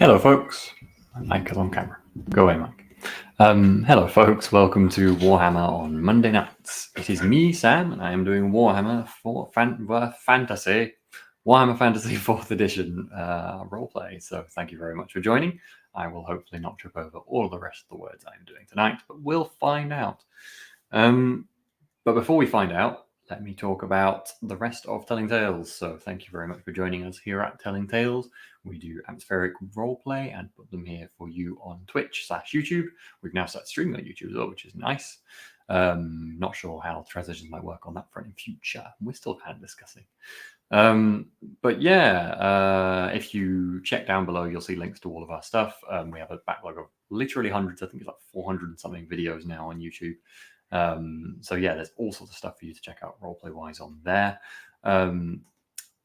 Hello, folks. Mike is on camera. Go away, Mike. Hello, folks. Welcome to Warhammer on Monday nights. It is me, Sam, and I am doing Warhammer for Fantasy, Warhammer Fantasy 4th Edition roleplay. So thank you very much for joining. I will hopefully not trip over all the rest of the words I'm doing tonight, but we'll find out. But before we find out, let me talk about the rest of Telling Tales. So thank you very much for joining us here at Telling Tales. We do atmospheric roleplay and put them here for you on Twitch/YouTube. We've now started streaming on YouTube as well, which is nice. Not sure how transitions might work on that front in future. We're still kind of discussing. But yeah, if you check down below, you'll see links to all of our stuff. We have a backlog of literally hundreds. I think it's like 400 and something videos now on YouTube. So yeah, there's all sorts of stuff for you to check out roleplay wise on there.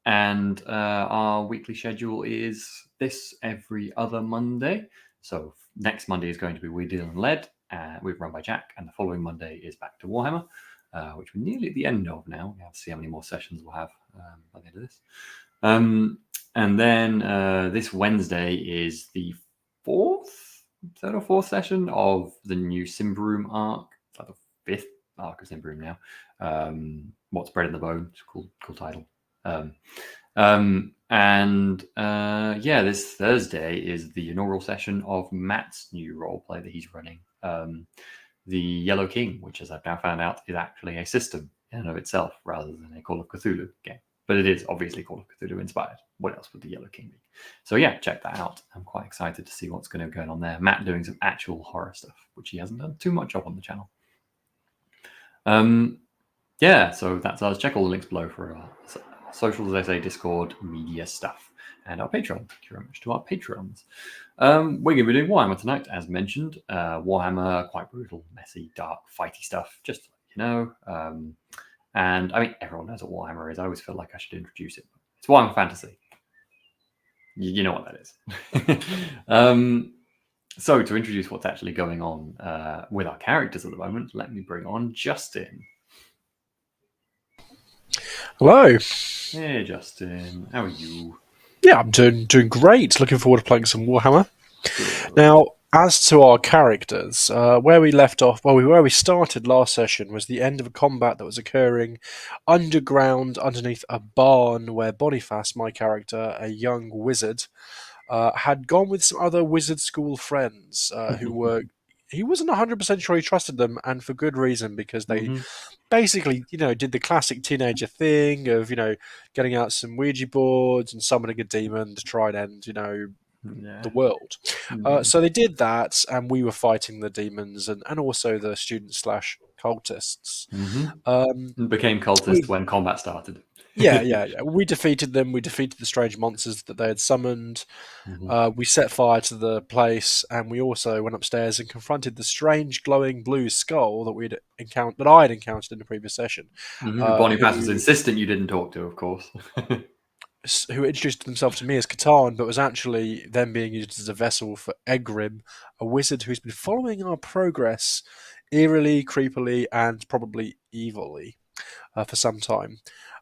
And our weekly schedule is this every other Monday. So next Monday is going to be We Deal and Lead, we've run by Jack, and the following Monday is back to Warhammer, which we're nearly at the end of now. We have to see how many more sessions we'll have by the end of this. And then this Wednesday is the third or fourth session of the new Simbroom arc. It's like the fifth arc of Simbroom now. What's Bread in the Bone? It's a cool title. Yeah, this Thursday is the inaugural session of Matt's new roleplay that he's running, the Yellow King, which, as I've now found out, is actually a system in and of itself rather than a Call of Cthulhu game. But it is obviously Call of Cthulhu inspired. What else would the Yellow King be? So yeah, check that out. I'm quite excited to see what's going to go on there. Matt doing some actual horror stuff, which he hasn't done too much of on the channel. Yeah, so that's ours. Check all the links below for our socials, as I say, Discord, media stuff, and our Patreon. Thank you very much to our patrons. We're going to be doing Warhammer tonight, as mentioned. Warhammer, quite brutal, messy, dark, fighty stuff, just to let you know. And I mean, everyone knows what Warhammer is. I always feel like I should introduce it. It's Warhammer Fantasy. You know what that is. So to introduce what's actually going on with our characters at the moment, let me bring on Justin. Hello. Hey, Justin. How are you? Yeah, I'm doing great. Looking forward to playing some Warhammer. Good. Now, as to our characters, where we left off, where we started last session was the end of a combat that was occurring underground underneath a barn where Boniface, my character, a young wizard, had gone with some other wizard school friends who were... He wasn't 100% sure he trusted them, and for good reason, because they basically, did the classic teenager thing of, getting out some Ouija boards and summoning a demon to try and end, the world. So they did that, and we were fighting the demons and also the students/cultists. Became cultist when combat started. Yeah. We defeated them. We defeated the strange monsters that they had summoned. We set fire to the place, and we also went upstairs and confronted the strange glowing blue skull that I had encountered in the previous session. Boniface was insistent you didn't talk to, of course. Who introduced themselves to me as Catan, but was actually them being used as a vessel for Egrim, a wizard who's been following our progress eerily, creepily, and probably evilly for some time.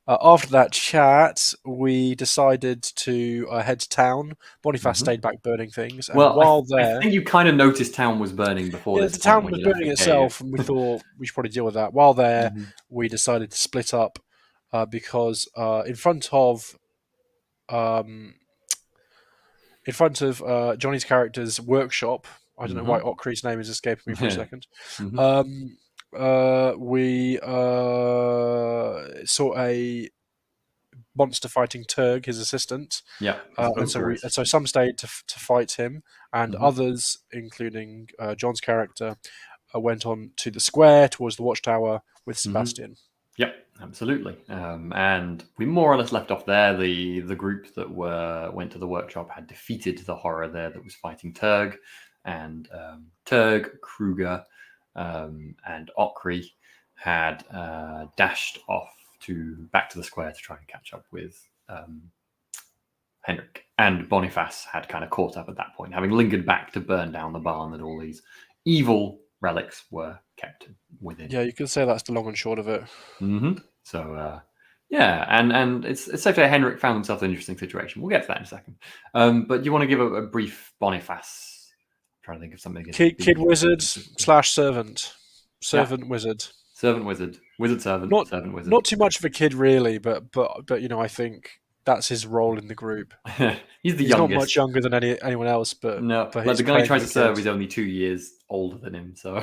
After that chat, we decided to head to town. Boniface stayed back burning things. And well, I think you kind of noticed town was burning before this. The town was burning itself, and we thought we should probably deal with that. While there, we decided to split up because in front of Jonny's character's workshop, I don't know why Okri's name is escaping me for a second. We saw a monster fighting Turg, his assistant. Yeah, so some stayed to fight him, and others, including John's character, went on to the square towards the watchtower with Sebastian. Yep, absolutely. And we more or less left off there. The group that went to the workshop had defeated the horror there that was fighting Turg, and Turg, Kruger, and Okri had dashed off back to the square to try and catch up with Henrik. And Boniface had kind of caught up at that point, having lingered back to burn down the barn that all these evil relics were kept within. Yeah, you could say that's the long and short of it. So Yeah, and it's safe to say Henrik found himself in an interesting situation. We'll get to that in a second. But you want to give a brief Boniface? I'm trying to think of something. Kid wizard / servant. Servant wizard. Servant wizard. Wizard servant. Not Servant wizard. not too much of a kid really, but I think that's his role in the group. He's the He's not youngest. much younger than anyone else, but No, but like he's the guy he playing tries the to serve kid. is only 2 years older than him, so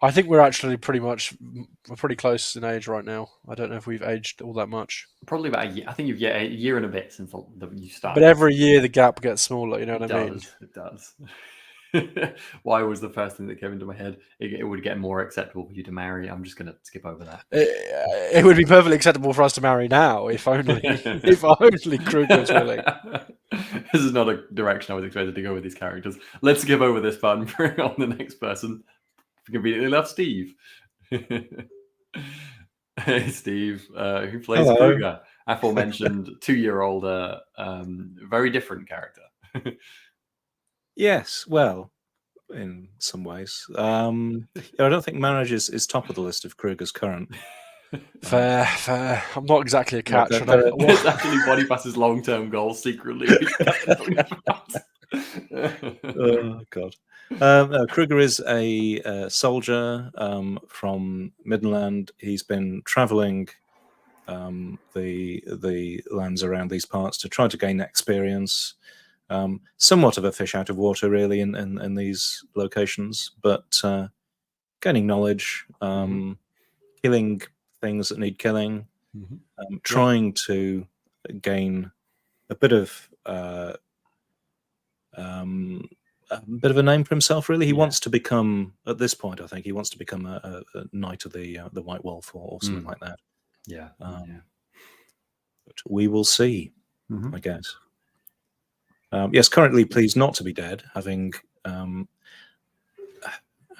I think we're actually we're pretty close in age right now. I don't know if we've aged all that much. probably about a year. I think you've a year and a bit since you started. But every year the gap gets smaller, you know It what I mean? does. It does. Why was the first thing that came into my head? It would get more acceptable for you to marry. I'm just going to skip over that. It would be perfectly acceptable for us to marry now, if only Kruger was willing. This is not a direction I was expected to go with these characters. Let's skip over this part and bring on the next person. Conveniently enough, Steve. Hey, Steve, who plays Hello. Kruger, aforementioned 2-year-old, very different character. Yes, well, in some ways. I don't think marriage is top of the list of Kruger's current. Fair. I'm not exactly a catch. It's actually Boniface's long-term goal secretly. Oh, God. Kruger is a soldier from Midland. He's been traveling the lands around these parts to try to gain experience. Somewhat of a fish out of water, really, in these locations, but gaining knowledge, killing things that need killing, trying to gain a bit of a name for himself. Really, he wants to become, at this point, I think he wants to become a knight of the White Wolf or something like that. Yeah. But we will see, I guess. Yes, currently pleased not to be dead, having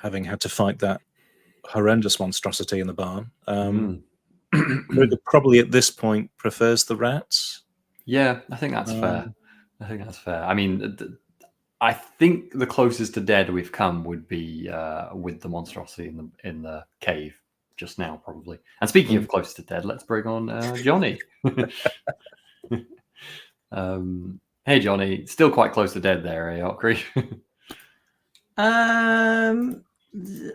had to fight that horrendous monstrosity in the barn. Kruger probably at this point prefers the rats. Yeah, I think that's fair. I mean, I think the closest to dead we've come would be with the monstrosity in the cave just now, probably. And speaking of closest to dead, let's bring on Jonny. Hey, Jonny, still quite close to dead there, eh, Ockrey?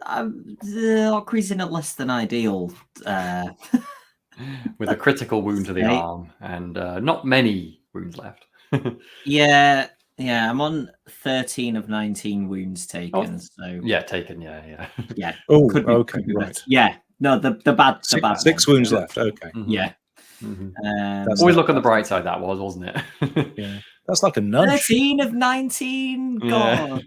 Ockrey's in a less than ideal. With a critical wound to the arm and not many wounds left. Yeah, I'm on 13 of 19 wounds taken. So yeah, taken. Yeah. Oh, okay, right. Yeah, no, the bad. Six wounds left. Okay. Yeah. Always look on the bright side. That wasn't it? Yeah, that's like a nudge. 13 of 19 gone.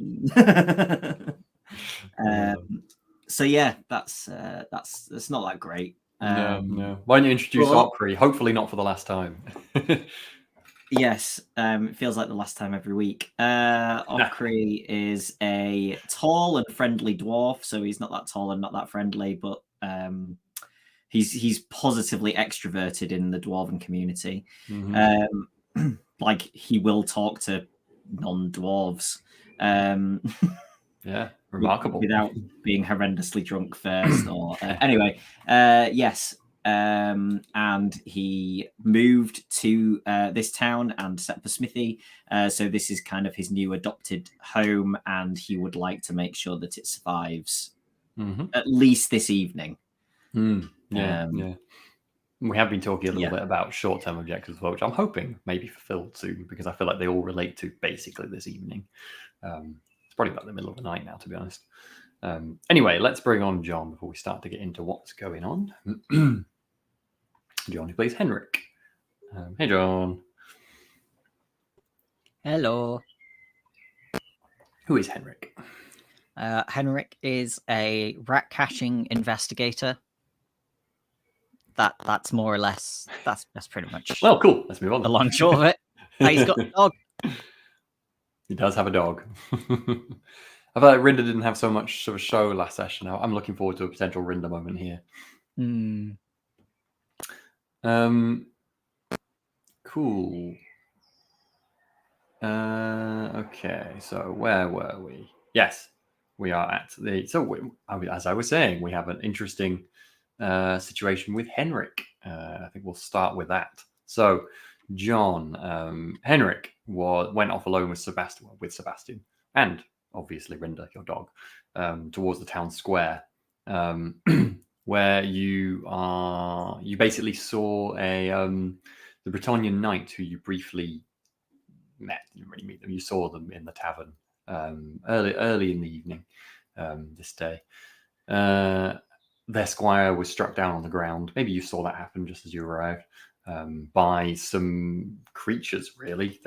So yeah, that's not that great. No. Why don't you introduce Ockrey? Hopefully not for the last time. Yes, it feels like the last time every week. Ockrey is a tall and friendly dwarf, so he's not that tall and not that friendly, but he's positively extroverted in the dwarven community. Like he will talk to non-dwarves. Yeah, remarkable. Without being horrendously drunk first. Or anyway, yes. And he moved to this town and set up a smithy. So this is kind of his new adopted home, and he would like to make sure that it survives at least this evening. Yeah. We have been talking a little bit about short-term objectives, which I'm hoping may be fulfilled soon, because I feel like they all relate to basically this evening. It's probably about the middle of the night now, to be honest. Anyway, let's bring on John before we start to get into what's going on. John, who plays Henrik. Hey, John. Hello. Who is Henrik? Henrik is a rat catching investigator. That's more or less. That's pretty much. Well, cool. Let's move on. The long short of it. He's got a dog. He does have a dog. I feel like Rinder didn't have so much of a show last session. I'm looking forward to a potential Rinder moment here. Cool. Okay, so where were we? Yes, we are at the. So, as I was saying, we have an interesting situation with Henrik. I think we'll start with that. So, John, Henrik went off alone with Sebastian, and obviously Rinda, your dog, towards the town square, where you basically saw the Bretonnian knight who you briefly met. You didn't really meet them. You saw them in the tavern early in the evening this day. Their squire was struck down on the ground. Maybe you saw that happen just as you arrived. By some creatures, really.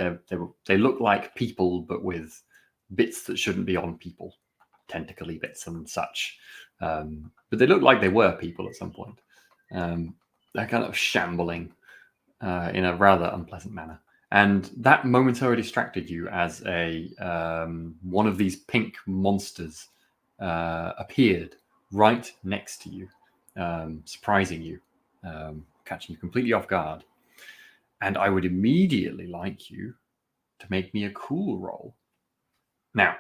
They look like people, but with bits that shouldn't be on people, tentacly bits and such. But they look like they were people at some point. They're kind of shambling in a rather unpleasant manner. And that momentarily distracted you as one of these pink monsters appeared right next to you, surprising you, catching you completely off guard. And I would immediately like you to make me a cool roll. Now,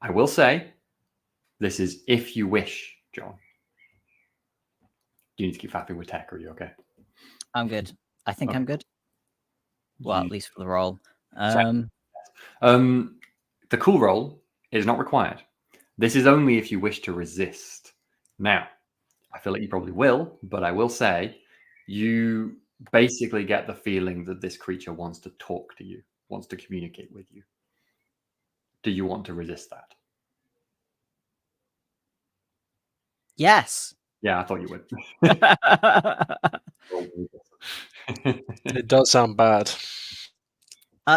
I will say, this is if you wish, John. Do you need to keep fapping with tech, or are you okay? I'm good. I think I'm good. Well, at least for the roll. The cool roll is not required. This is only if you wish to resist. Now, I feel like you probably will, but I will say you basically get the feeling that this creature wants to talk to you, wants to communicate with you. Do you want to resist that? Yes. Yeah, I thought you would. It does sound bad.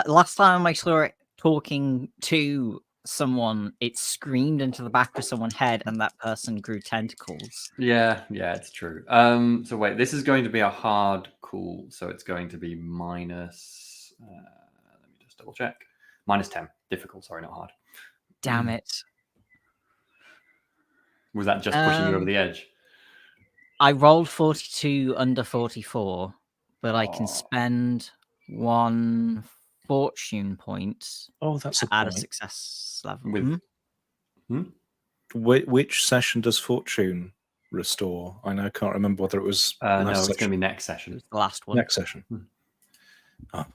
Last time I saw it talking to someone, it screamed into the back of someone's head, and that person grew tentacles. Yeah, it's true. So wait, this is going to be a hard cool, so it's going to be minus. Let me just double check. -10. Difficult, sorry, not hard. Damn it. Was that just pushing you over the edge? I rolled 42 under 44, but I can spend 1 fortune point that's to a add a point. success level. With Which session does fortune restore? I can't remember whether it was no, last it's going to session. be next session. It was the last one. Next session. Oh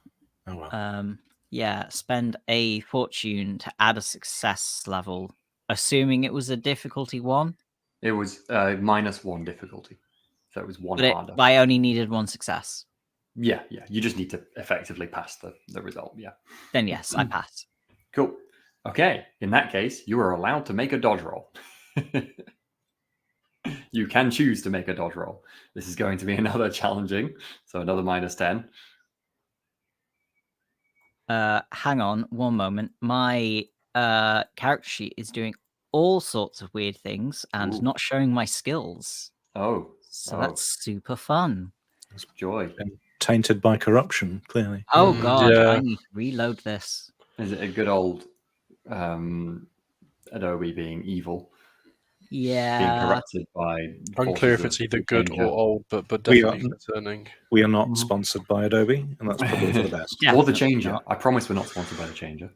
well. Yeah, spend a fortune to add a success level, assuming it was a difficulty 1. It was -1 difficulty, so it was one harder. But I only needed 1 success. Yeah. You just need to effectively pass the result. Yeah. Then yes, I pass. Cool. Okay. In that case, you are allowed to make a dodge roll. You can choose to make a dodge roll. This is going to be another challenging, so another -10. Hang on one moment. My character sheet is doing all sorts of weird things and not showing my skills. Oh. So that's super fun. That's joy. And tainted by corruption, clearly. Oh god, yeah. I need to reload this. Is it a good old Adobe being evil? Being Yeah. corrupted by Unclear if forces it's either of good danger. or old, but We are- definitely concerning. We are not sponsored by Adobe, and that's probably for the best. Yeah. Or the Definitely Changer. not. I promise we're not sponsored by the Changer.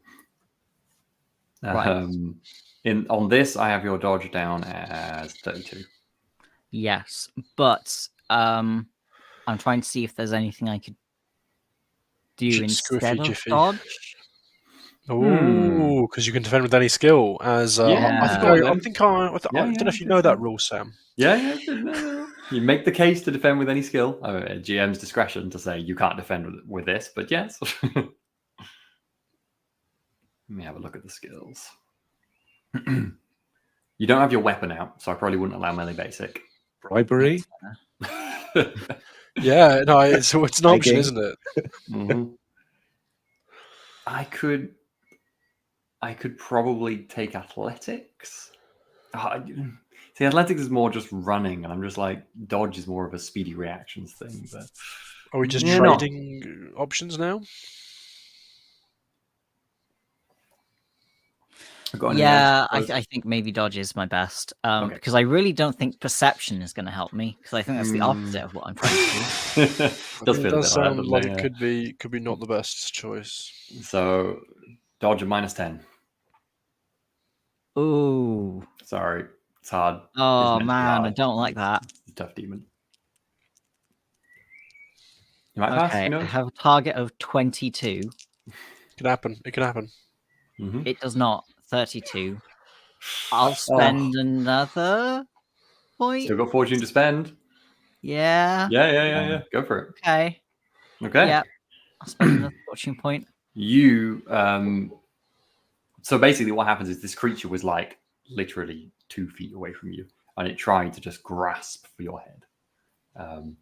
Right. On this, I have your dodge down as 32. Yes, but I'm trying to see if there's anything I could do Squiffy instead of jiffy. dodge. Oh, because you can defend with any skill. As I don't know if you know that rule, Sam. Yeah. No. You make the case to defend with any skill. GM's discretion to say you can't defend with this, but yes. Let me have a look at the skills. You don't have your weapon out, so I probably wouldn't allow melee basic. Bribery? Yeah, no, it's an option, isn't it? Mm-hmm. I could probably take athletics. See, athletics is more just running, and I'm just like, dodge is more of a speedy reactions thing. But Are we just Yeah, no. trading options now? Yeah, I think maybe dodge is my best. Okay. Because I really don't think perception is going to help me. Because I think that's the opposite of what I'm trying to do. Does feel a bit sound doesn't like it? it could be not the best choice. So, dodge of -10. Ooh. Sorry, it's hard. Oh It's meant to be man, I hard. don't like that. Tough demon. You might pass. Okay, Who I knows? have a target of 22. Can happen. It can happen. Mhm. It does not. 32. I'll spend another point. Still got fortune to spend. Yeah. Yeah. Go for it. Okay. Okay. Yep. I'll spend another fortune point. You so basically what happens is this creature was like literally 2 feet away from you, and it tried to just grasp for your head.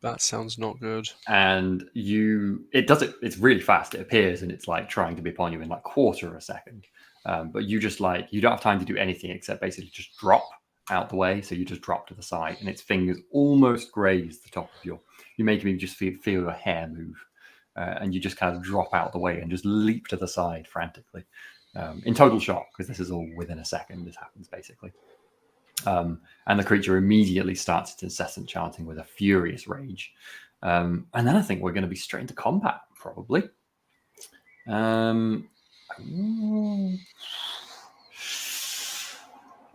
That sounds not good. And it's really fast. It appears and it's like trying to be upon you in like quarter of a second. But you just like, you don't have time to do anything except basically just drop out the way. So you just drop to the side and its fingers almost graze the top of you make me just feel your hair move. And you just kind of drop out the way and just leap to the side frantically. In total shock, because this is all within a second, this happens basically. And the creature immediately starts its incessant chanting with a furious rage. And then I think we're going to be straight into combat, probably. I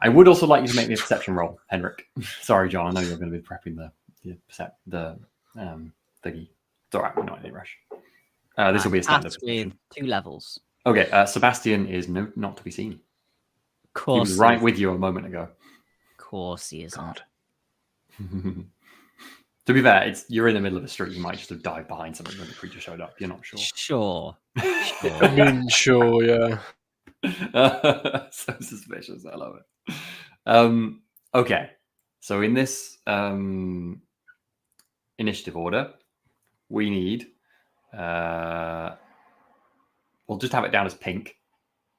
would also like you to make me a perception roll, Henrik. Sorry, John. I know you're going to be prepping the thingy. It's all right. We're not in any rush. This will be a standard Pass perception. with 2 levels. Okay, Sebastian is not to be seen. Of course. He was right with you a moment ago. Of course he isn't. To be fair, you're in the middle of a street. You might just have dived behind something when the creature showed up. You're not sure. Sure. I mean, sure, yeah. So suspicious. I love it. Okay. So in this initiative order, we need... we'll just have it down as pink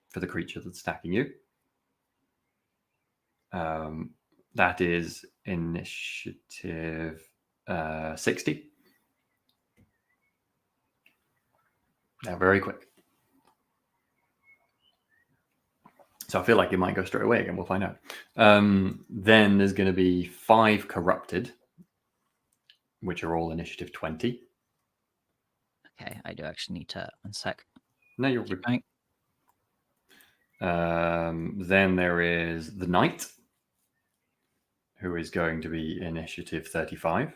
for the creature that's attacking you. That is initiative 60. Now, very quick. So I feel like it might go straight away again. We'll find out. Then there's going to be 5 corrupted, which are all initiative 20. Okay, I do actually need to... One sec. No, you're good. Then there is the knight, who is going to be initiative 35.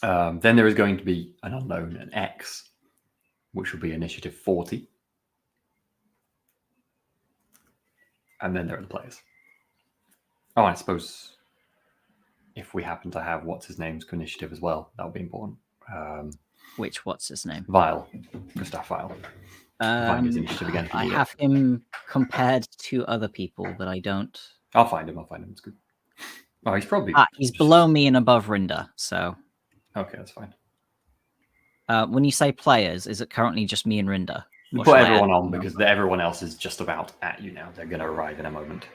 Then there is going to be an unknown, an X, which will be initiative 40. And then there are the players. Oh, I suppose if we happen to have what's his name's initiative as well, that would be important. What's his name? Vile. Gustav Vile. Find his initiative again. I have him compared to other people, but I don't. I'll find him. It's good. Oh, he's probably... he's below me and above Rinda, so... Okay, that's fine. When you say players, is it currently just me and Rinda? Put everyone on, because everyone else is just about at you now. They're going to arrive in a moment.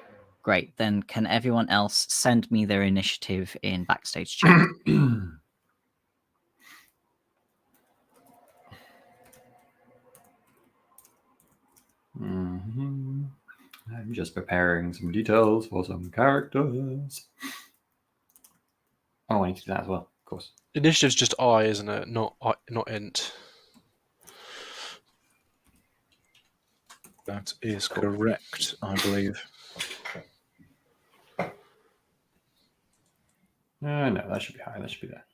Great. Then can everyone else send me their initiative in backstage chat? I'm just preparing some details for some characters. Oh, I need to do that as well, of course. Initiative's just I, isn't it? Not int. That is correct, I believe. No, that should be high. That should be there.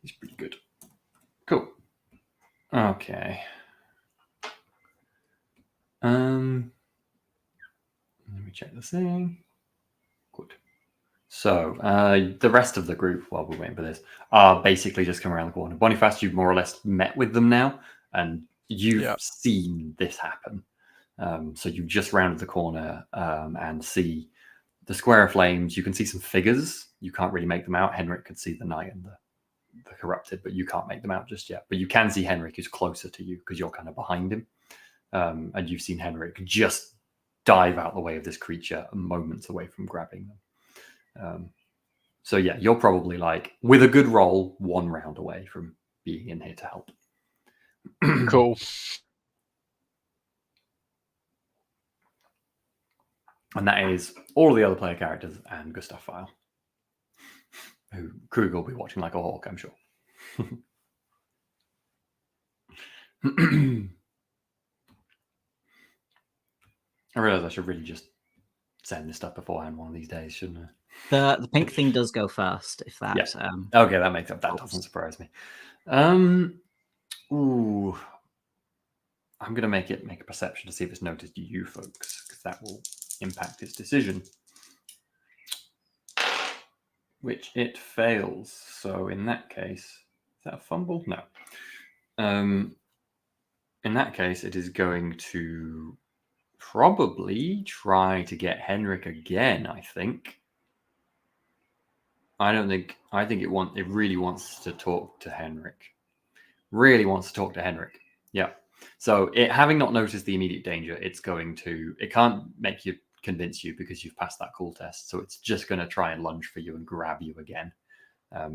He's pretty good. Cool. Okay. Let me check the thing. Good. So the rest of the group, while we're waiting for this, are basically just come around the corner. Boniface, you've more or less met with them now, and you've seen this happen. So you've just rounded the corner and see the square of flames. You can see some figures. You can't really make them out. Henrik could see the knight and the corrupted, but you can't make them out just yet. But you can see Henrik is closer to you because you're kind of behind him. And you've seen Henrik just dive out the way of this creature moments away from grabbing them. So yeah, you're probably like, with a good roll, 1 round away from being in here to help. Cool. And that is all the other player characters and Gustav Vile, who Krug will be watching like a hawk, I'm sure. I realise I should really just send this stuff beforehand one of these days, shouldn't I? The pink thing does go first, if that. Yeah. Okay, that makes up. That doesn't surprise me. Ooh. I'm gonna make a perception to see if it's noticed you folks, because that will impact its decision. Which it fails. So in that case, is that a fumble? No. In that case, it is going to probably try to get Henrik again, I think. I think it really wants to talk to Henrik. Really wants to talk to Henrik. Yeah. So it having not noticed the immediate danger, it can't make you convince you because you've passed that cool test. So it's just going to try and lunge for you and grab you again.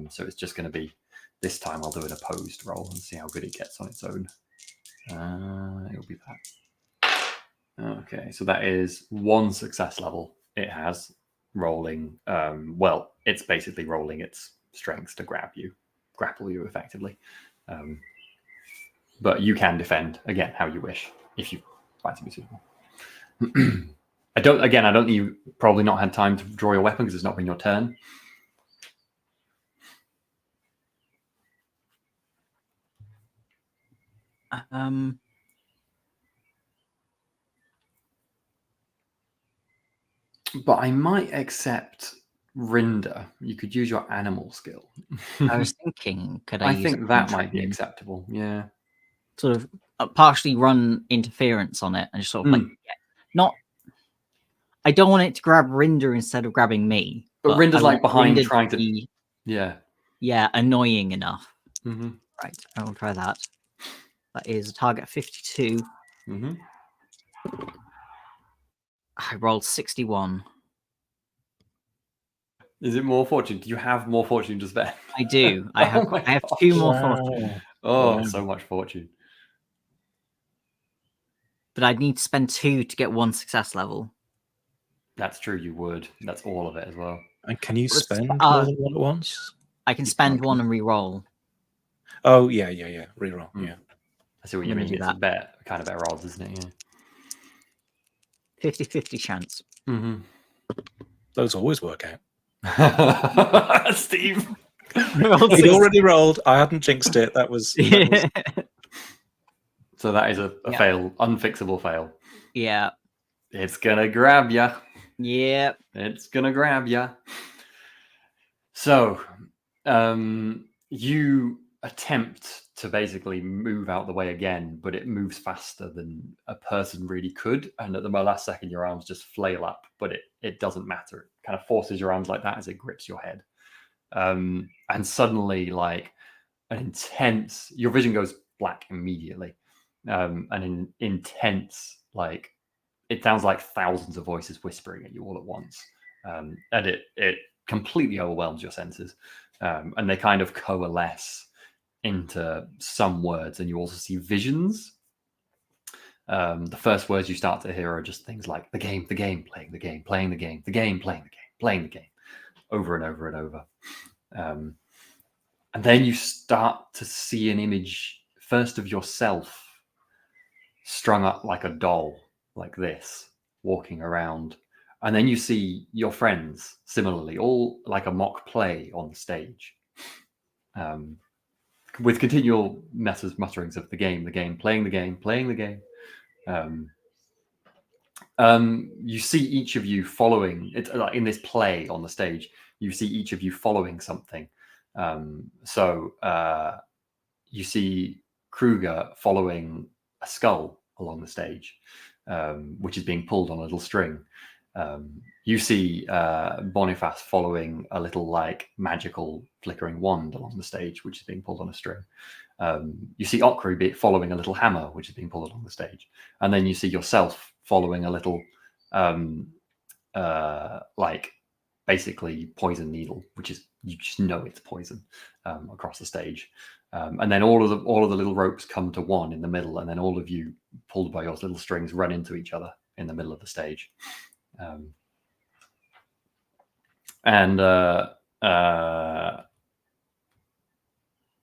So it's just going to be, this time I'll do an opposed roll and see how good it gets on its own. It'll be that. Okay, so that is 1 success level it has rolling. It's basically rolling its strengths to grapple you effectively. But you can defend again how you wish if you find to be suitable. I don't think you probably not had time to draw your weapon because it's not been your turn. But I might accept Rinda. You could use your animal skill. I was thinking, could I use think that might be acceptable. Yeah. Sort of partially run interference on it and just sort of not. I don't want it to grab Rinda instead of grabbing me. But Rinda's like behind Rinda trying to. Yeah, annoying enough. Mm-hmm. Right, I will try that. That is a target 52. Mm-hmm. I rolled 61. Is it more fortune? Do you have more fortune to spend? I do. I have 2 more fortune. Oh, so much fortune. But I'd need to spend 2 to get 1 success level. That's true, you would. That's all of it as well. And can you spend more than one at once? I can spend 1 and re-roll. Oh, yeah. Reroll, yeah. I see what you mean. It's a better odds, isn't it? Yeah. 50-50 chance. Mm-hmm. Those always work out. Steve. He'd already rolled. I hadn't jinxed it. That was... So that is a fail, unfixable fail. Yeah. It's gonna grab ya. Yeah. It's gonna grab ya. So, you attempt to basically move out the way again, but it moves faster than a person really could. And at the last second, your arms just flail up, but it doesn't matter. It kind of forces your arms like that as it grips your head. And suddenly, like your vision goes black immediately. And intense, like it sounds like thousands of voices whispering at you all at once. And it completely overwhelms your senses. And they kind of coalesce into some words, and you also see visions. The first words you start to hear are just things like the game, playing the game, playing the game, the game, playing the game, playing the game, over and over and over. And then you start to see an image first of yourself strung up like a doll, like this, walking around. And then you see your friends similarly, all like a mock play on the stage. With continual mutterings of the game, playing the game, playing the game. You see each of you following it, like in this play on the stage. You see each of you following something. You see Kruger following a skull along the stage, which is being pulled on a little string. You see Boniface following a little like magical flickering wand along the stage, which is being pulled on a string. You see Okri following a little hammer, which is being pulled along the stage. And then you see yourself following a little like basically poison needle, which is, you just know it's poison, across the stage. And then all of the little ropes come to one in the middle, and then all of you, pulled by your little strings, run into each other in the middle of the stage.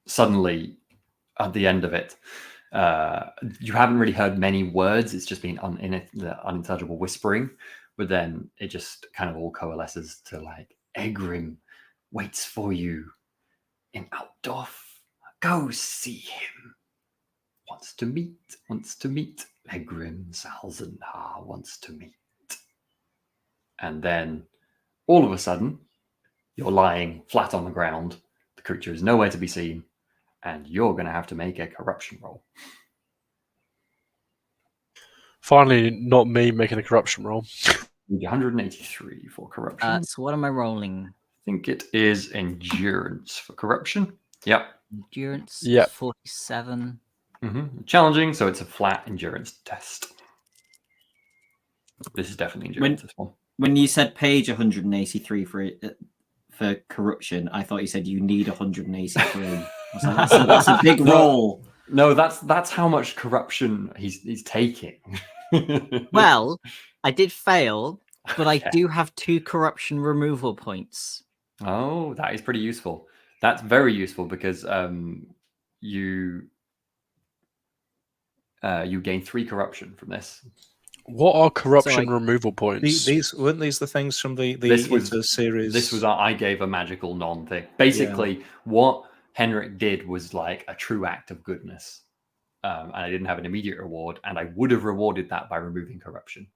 Suddenly, at the end of it, You haven't really heard many words. It's just been the unintelligible whispering, but then it just kind of all coalesces to like, Egrim waits for you in Altdorf. Go see him. Wants to meet. Egrim Salzenhar wants to meet. And then all of a sudden, you're lying flat on the ground. The creature is nowhere to be seen, and you're going to have to make a corruption roll. Finally, not me making a corruption roll. 183 for corruption. So what am I rolling? I think it is endurance for corruption. Yep. Endurance. Yep. 47. Challenging, so it's a flat endurance test. This is definitely endurance. This one. When you said page 183 for corruption, I thought you said you need 183. I was like, that's a big roll. No, that's how much corruption he's taking. Well, I did fail, but I do have 2 corruption removal points. Oh, that is pretty useful. That's very useful because you gain 3 corruption from this. What are corruption removal points? These weren't these the things from the series? This was I gave a magical non-thing. Basically, what Henrik did was like a true act of goodness, and I didn't have an immediate reward, and I would have rewarded that by removing corruption.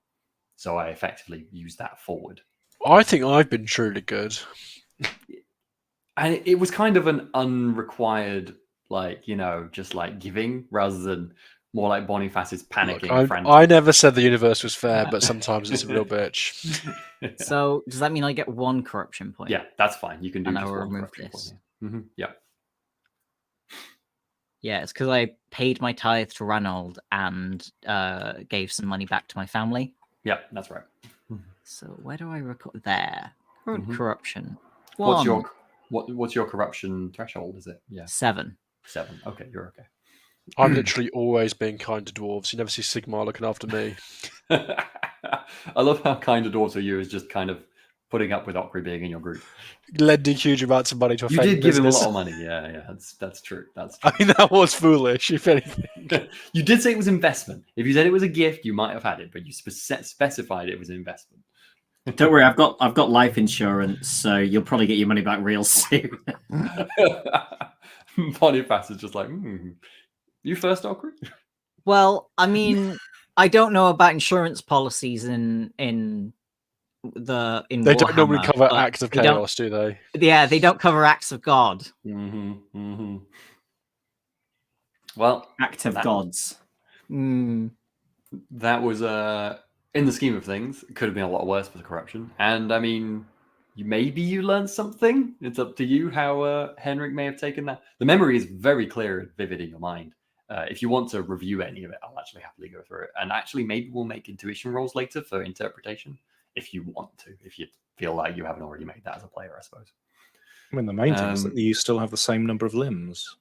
So I effectively used that forward. I think I've been truly good. And it was kind of an unrequired, like, just like giving rather than more like Boniface is panicking. Look, I never said the universe was fair, but sometimes it's a real bitch. So does that mean I get 1 corruption point? Yeah, that's fine. You can do and just I will one remove corruption this. point. Yeah. Yeah, it's because I paid my tithe to Ranald and gave some money back to my family. Yeah, that's right. So where do I record? There. Corruption. What's your corruption threshold? Is it 7? 7. Okay, you're okay. I'm literally always being kind to dwarves. You never see Sigmar looking after me. I love how kind a dwarf to you is just kind of putting up with Okri being in your group. Lending huge amounts of money to a You fake did give him a business. lot of money. Yeah, that's true. That's true. I mean, that was foolish, if anything. You did say it was investment. If you said it was a gift, you might have had it, but you specified it was an investment. Don't worry, I've got life insurance, so you'll probably get your money back real soon. Boniface is just like, you first, Okri? Well, I mean, I don't know about insurance policies in They Warhammer, don't normally cover but acts of chaos, do they? Yeah, they don't cover acts of God. Well, Act of gods. That was in the scheme of things, it could have been a lot worse for the corruption. And I mean, maybe you learned something. It's up to you how Henrik may have taken that. The memory is very clear and vivid in your mind. If you want to review any of it, I'll actually happily go through it. And actually, maybe we'll make intuition rolls later for interpretation, if you want to, if you feel like you haven't already made that as a player, I suppose. I mean, the main thing is that you still have the same number of limbs.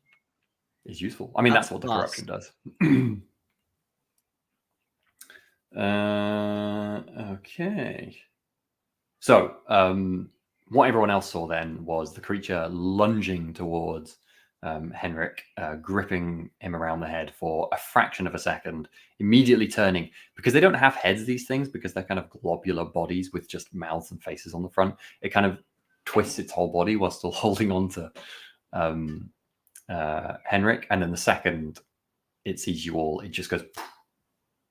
Is useful. I mean, that's what the corruption does. Okay. So, what everyone else saw then was the creature lunging towards Henrik, gripping him around the head for a fraction of a second, immediately turning, because they don't have heads, these things, because they're kind of globular bodies with just mouths and faces on the front. It kind of twists its whole body while still holding on to Henrik. And then the second it sees you all, it just goes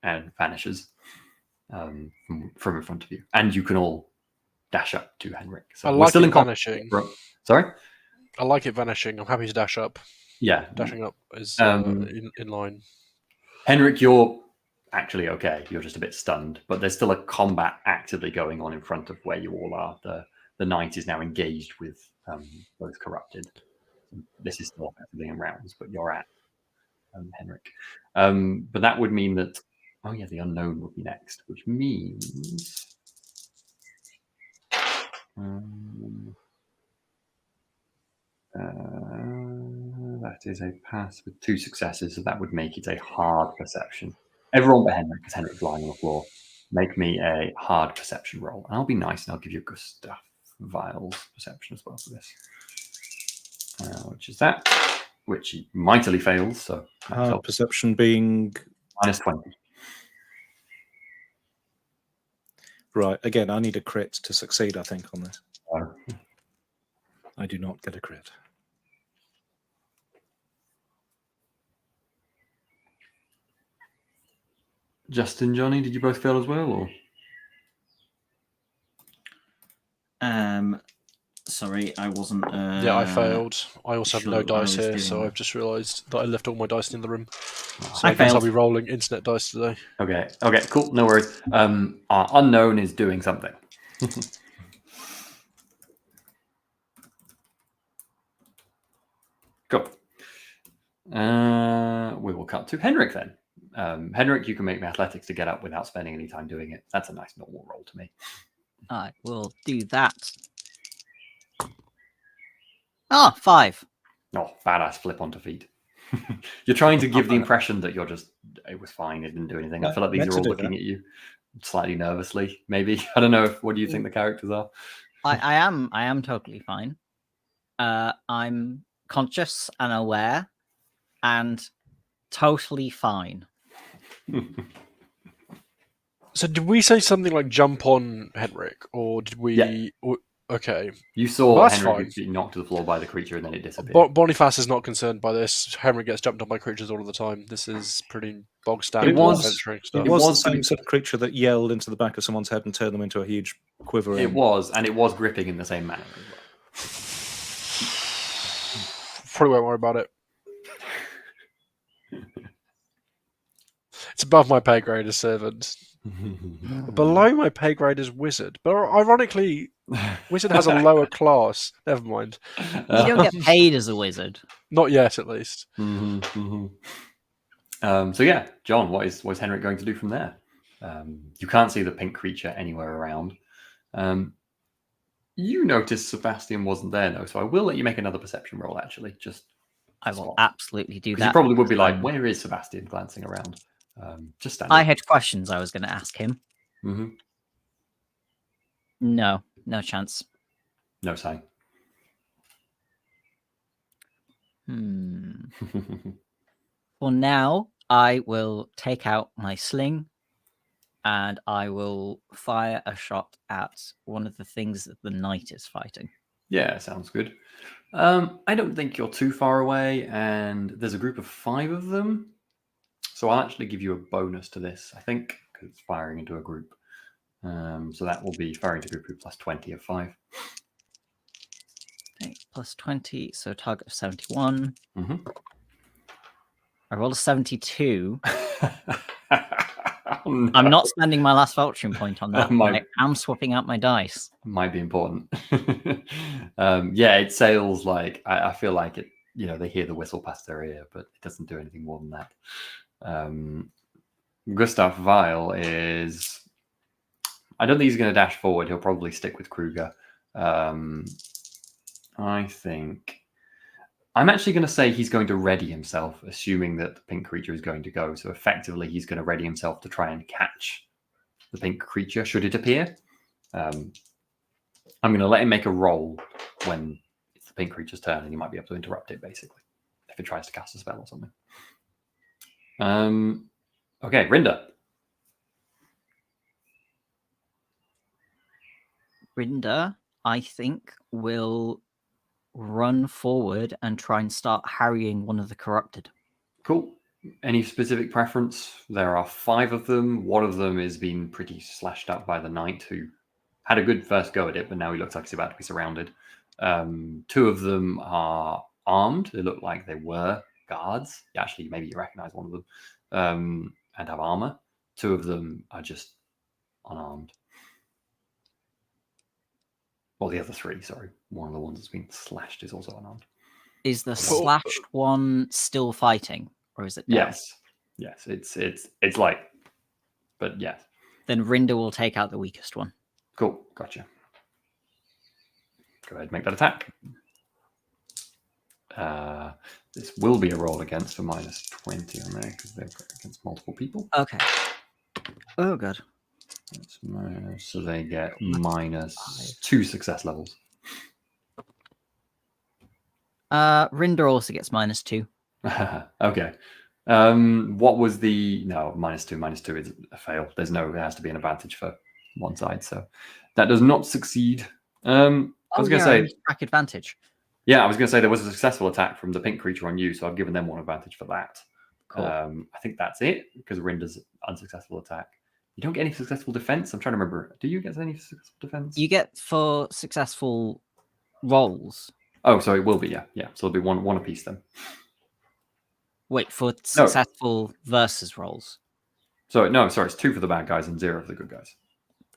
and vanishes from in front of you. And you can all dash up to Henrik. So I like still it in vanishing. Sorry? I like it vanishing. I'm happy to dash up. Yeah. Dashing up is in line. Henrik, you're actually okay. You're just a bit stunned, but there's still a combat actively going on in front of where you all are. The knight is now engaged with both corrupted. This is still effectively in rounds, but you're at Henrik. But that would mean that, the unknown would be next, which means that is a pass with 2 successes, so that would make it a hard perception. Everyone but Henrik, because Henrik's lying on the floor. Make me a hard perception roll. And I'll be nice and I'll give you Gustav Vile's perception as well for this. Which is that. which he mightily fails. So Perception being -20. right. Again, I need a crit to succeed, I think, on this. So, I do not get a crit. Justin, Johnny, did you both fail as well? Or Sorry, I wasn't. Yeah, I failed. I also have sure no what I dice was here, doing so there. I've just realised that I left all my dice in the room. So I I guess I'll failed. be rolling internet dice today. okay, cool, no worries. Our unknown is doing something. Cool. We will cut to Henrik then. Henrik, you can make me athletics to get up without spending any time doing it. That's a nice normal roll to me. I will do that. Oh, 5. Oh, badass flip onto feet. You're trying to give the impression that you're just, it was fine, it didn't do anything. I feel like these Meant are to all do looking that. at you slightly nervously, maybe. I don't know. What do you think the characters are? I am totally fine. I'm conscious and aware and totally fine. So did we say something like jump on Henrik, or did we? Yeah. Okay. You saw Well, that's Henrik fine. being knocked to the floor by the creature and then it disappeared. Boniface is not concerned by this. Henrik gets jumped on by creatures all of the time. This is pretty bog standard adventuring stuff. It was the was, same but sort of creature that yelled into the back of someone's head and turned them into a huge quivering. It was, and it was gripping in the same manner as well. Probably won't worry about it. It's above my pay grade as servant. Below my pay grade as wizard. But ironically, wizard has a lower class. Never mind. You don't get paid as a wizard. Not yet, at least. So yeah, John, what is Henrik going to do from there? You can't see the pink creature anywhere around. You noticed Sebastian wasn't there, though, so I will let you make another perception roll, actually. I will absolutely do Because that. you probably would be like, where is Sebastian glancing around? Just standing. I had questions I was going to ask him. Mm-hmm. No chance. No sign. For now, I will take out my sling and I will fire a shot at one of the things that the knight is fighting. Yeah, sounds good. I don't think you're too far away, and there's a group of 5 of them. So I'll actually give you a bonus to this, I think, because it's firing into a group. So that will be firing to group plus 20 of 5. Okay, plus 20, so target of 71. Mm-hmm. I rolled a 72. Oh, no. I'm not spending my last fortune point on that. Might- I'm swapping out my dice. Might be important. Yeah, it sails like I feel like it. You know, they hear the whistle past their ear, but it doesn't do anything more than that. Gustav Weil is. I don't think he's going to dash forward. He'll probably stick with Kruger. I think. I'm actually going to say he's going to ready himself, assuming that the pink creature is going to go. So effectively, he's going to ready himself to try and catch the pink creature should it appear. I'm going to let him make a roll when it's the pink creature's turn, and he might be able to interrupt it, basically, if it tries to cast a spell or something. Okay, Rinda. Rinda, I think, will run forward and try and start harrying one of the corrupted. Cool. Any specific preference? There are 5 of them. One of them is being pretty slashed up by the knight, who had a good first go at it, but now he looks like he's about to be surrounded. 2 of them are armed. They look like they were guards. Actually, maybe you recognize one of them, and have armor. 2 of them are just unarmed. Well, the other 3, sorry. One of the ones that's been slashed is also unarmed. Is the slashed one still fighting, or is it down? Yes, it's like, but yes. Then Rinda will take out the weakest one. Cool, gotcha. Go ahead and make that attack. This will be a roll against for minus 20 on there because they're against multiple people. Okay. Oh, good. So they get minus 2 success levels. Rinder also gets -2. Okay. What was the no -2? -2 is a fail. There has to be an advantage for one side, so that does not succeed. I was going to say track advantage. Yeah, I was going to say there was a successful attack from the pink creature on you, so I've given them one advantage for that. Cool. I think that's it because Rinder's unsuccessful attack. You don't get any successful defense. I'm trying to remember. Do you get any successful defense? You get for successful rolls. Oh, so it will be yeah. So it'll be one apiece then. Wait, for successful versus rolls. So no, sorry, it's 2 for the bad guys and 0 for the good guys.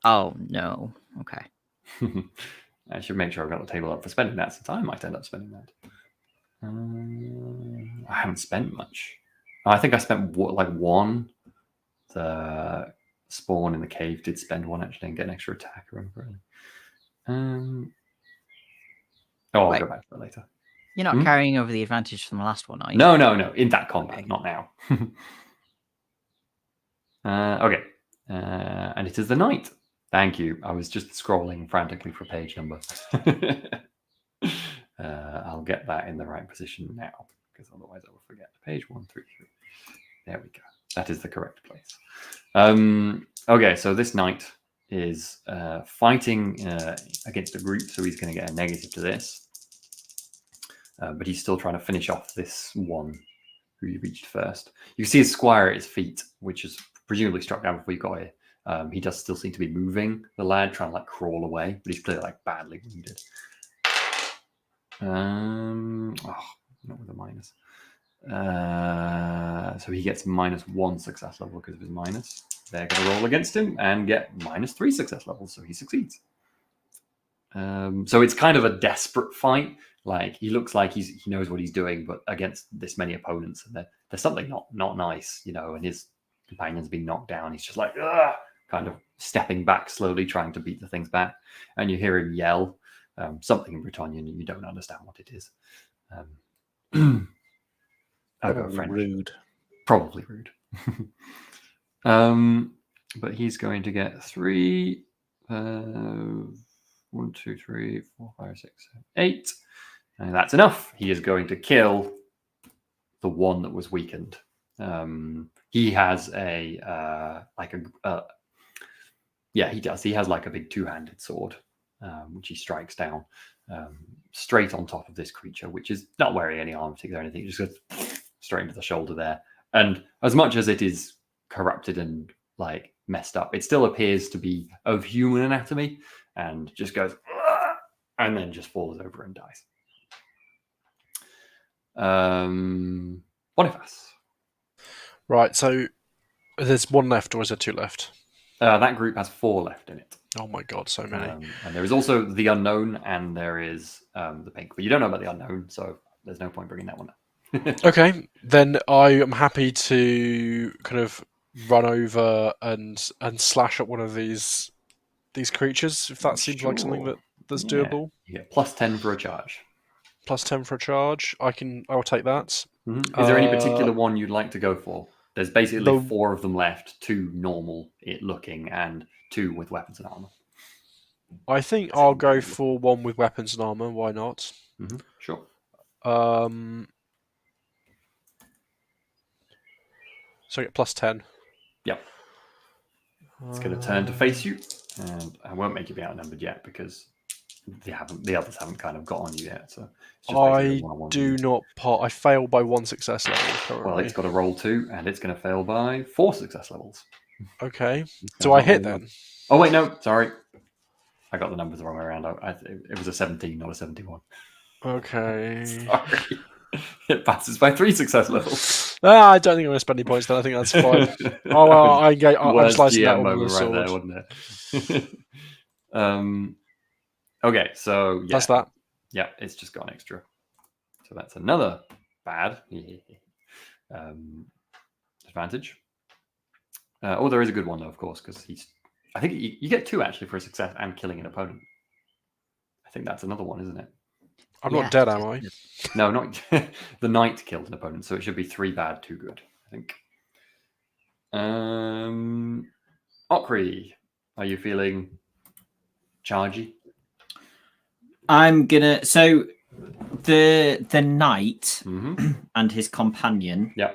Oh no. Okay. I should make sure I've got the table up for spending that, since I might end up spending that. I haven't spent much. I think I spent like 1. The spawn in the cave did spend 1 actually and get an extra attack. I'll go back to that later. You're not carrying over the advantage from the last one, are you? No. In that combat, Okay. not now. Okay. And it is the night. Thank you. I was just scrolling frantically for page number. I'll get that in the right position now, because otherwise I will forget. Page 133. There we go. That is the correct place. Okay, so this knight is fighting against a group, so he's going to get a negative to this. But he's still trying to finish off this one who you reached first. You can see his squire at his feet, which is presumably struck down before you got here. He does still seem to be moving, the lad, trying to like crawl away, but he's clearly like badly wounded. Not with a minus. So he gets -1 success level because of his minus. They're going to roll against him and get -3 success levels, so he succeeds. So it's kind of a desperate fight. Like he looks like he knows what he's doing, but against this many opponents, and there's something not nice, and his companion's been knocked down. He's just like kind of stepping back slowly, trying to beat the things back, and you hear him yell something in Bretonnian, and you don't understand what it is. Rude. Probably rude. But he's going to get 3. 1, 2, 3, 4, 5, 6, 7, 8. And that's enough. He is going to kill the one that was weakened. He has he does. He has like a big 2-handed sword, which he strikes down straight on top of this creature, which is not wearing any armor or anything. It just goes straight into the shoulder there. And as much as it is corrupted and like messed up, it still appears to be of human anatomy and just goes and then just falls over and dies. Boniface. Right, so there's 1 left, or is there 2 left? That group has 4 left in it. Oh my god, so many. And there is also the unknown, and there is the pink. But you don't know about the unknown, so there's no point bringing that one up. Okay, then I am happy to kind of run over and slash at one of these creatures, if that seems like something that's doable. You get +10 for a charge. +10 for a charge. I'll take that. Mm-hmm. Is there any particular one you'd like to go for? There's basically 4 of them left, 2 normal looking and 2 with weapons and armor. I think I'll go for one with weapons and armor. Why not? Mm-hmm. Sure. So I get +10. Yep. It's going to turn to face you, and I won't make you be outnumbered yet because the others haven't kind of got on you yet. So it's just I do not part. I fail by 1 success level currently. Well, it's got to roll 2, and it's going to fail by 4 success levels. Okay. Do I hit then? Oh wait, no, sorry. I got the numbers the wrong way around. It was a 17, not a 71. Okay. Sorry. It passes by 3 success levels. I don't think I'm going to spend any points then. I think that's fine. Oh, well, I'm slicing that one with a sword. There, wasn't it? Okay, so yeah. That's that. Yeah, it's just got an extra. So that's another bad advantage. There is a good one though, of course, because I think you get 2 actually for a success and killing an opponent. I think that's another one, isn't it? I'm not dead, am I? No, not the knight killed an opponent, so it should be 3 bad, 2 good, I think. Okri, are you feeling chargy? I'm gonna. So The knight Mm-hmm. and his companion. Yeah.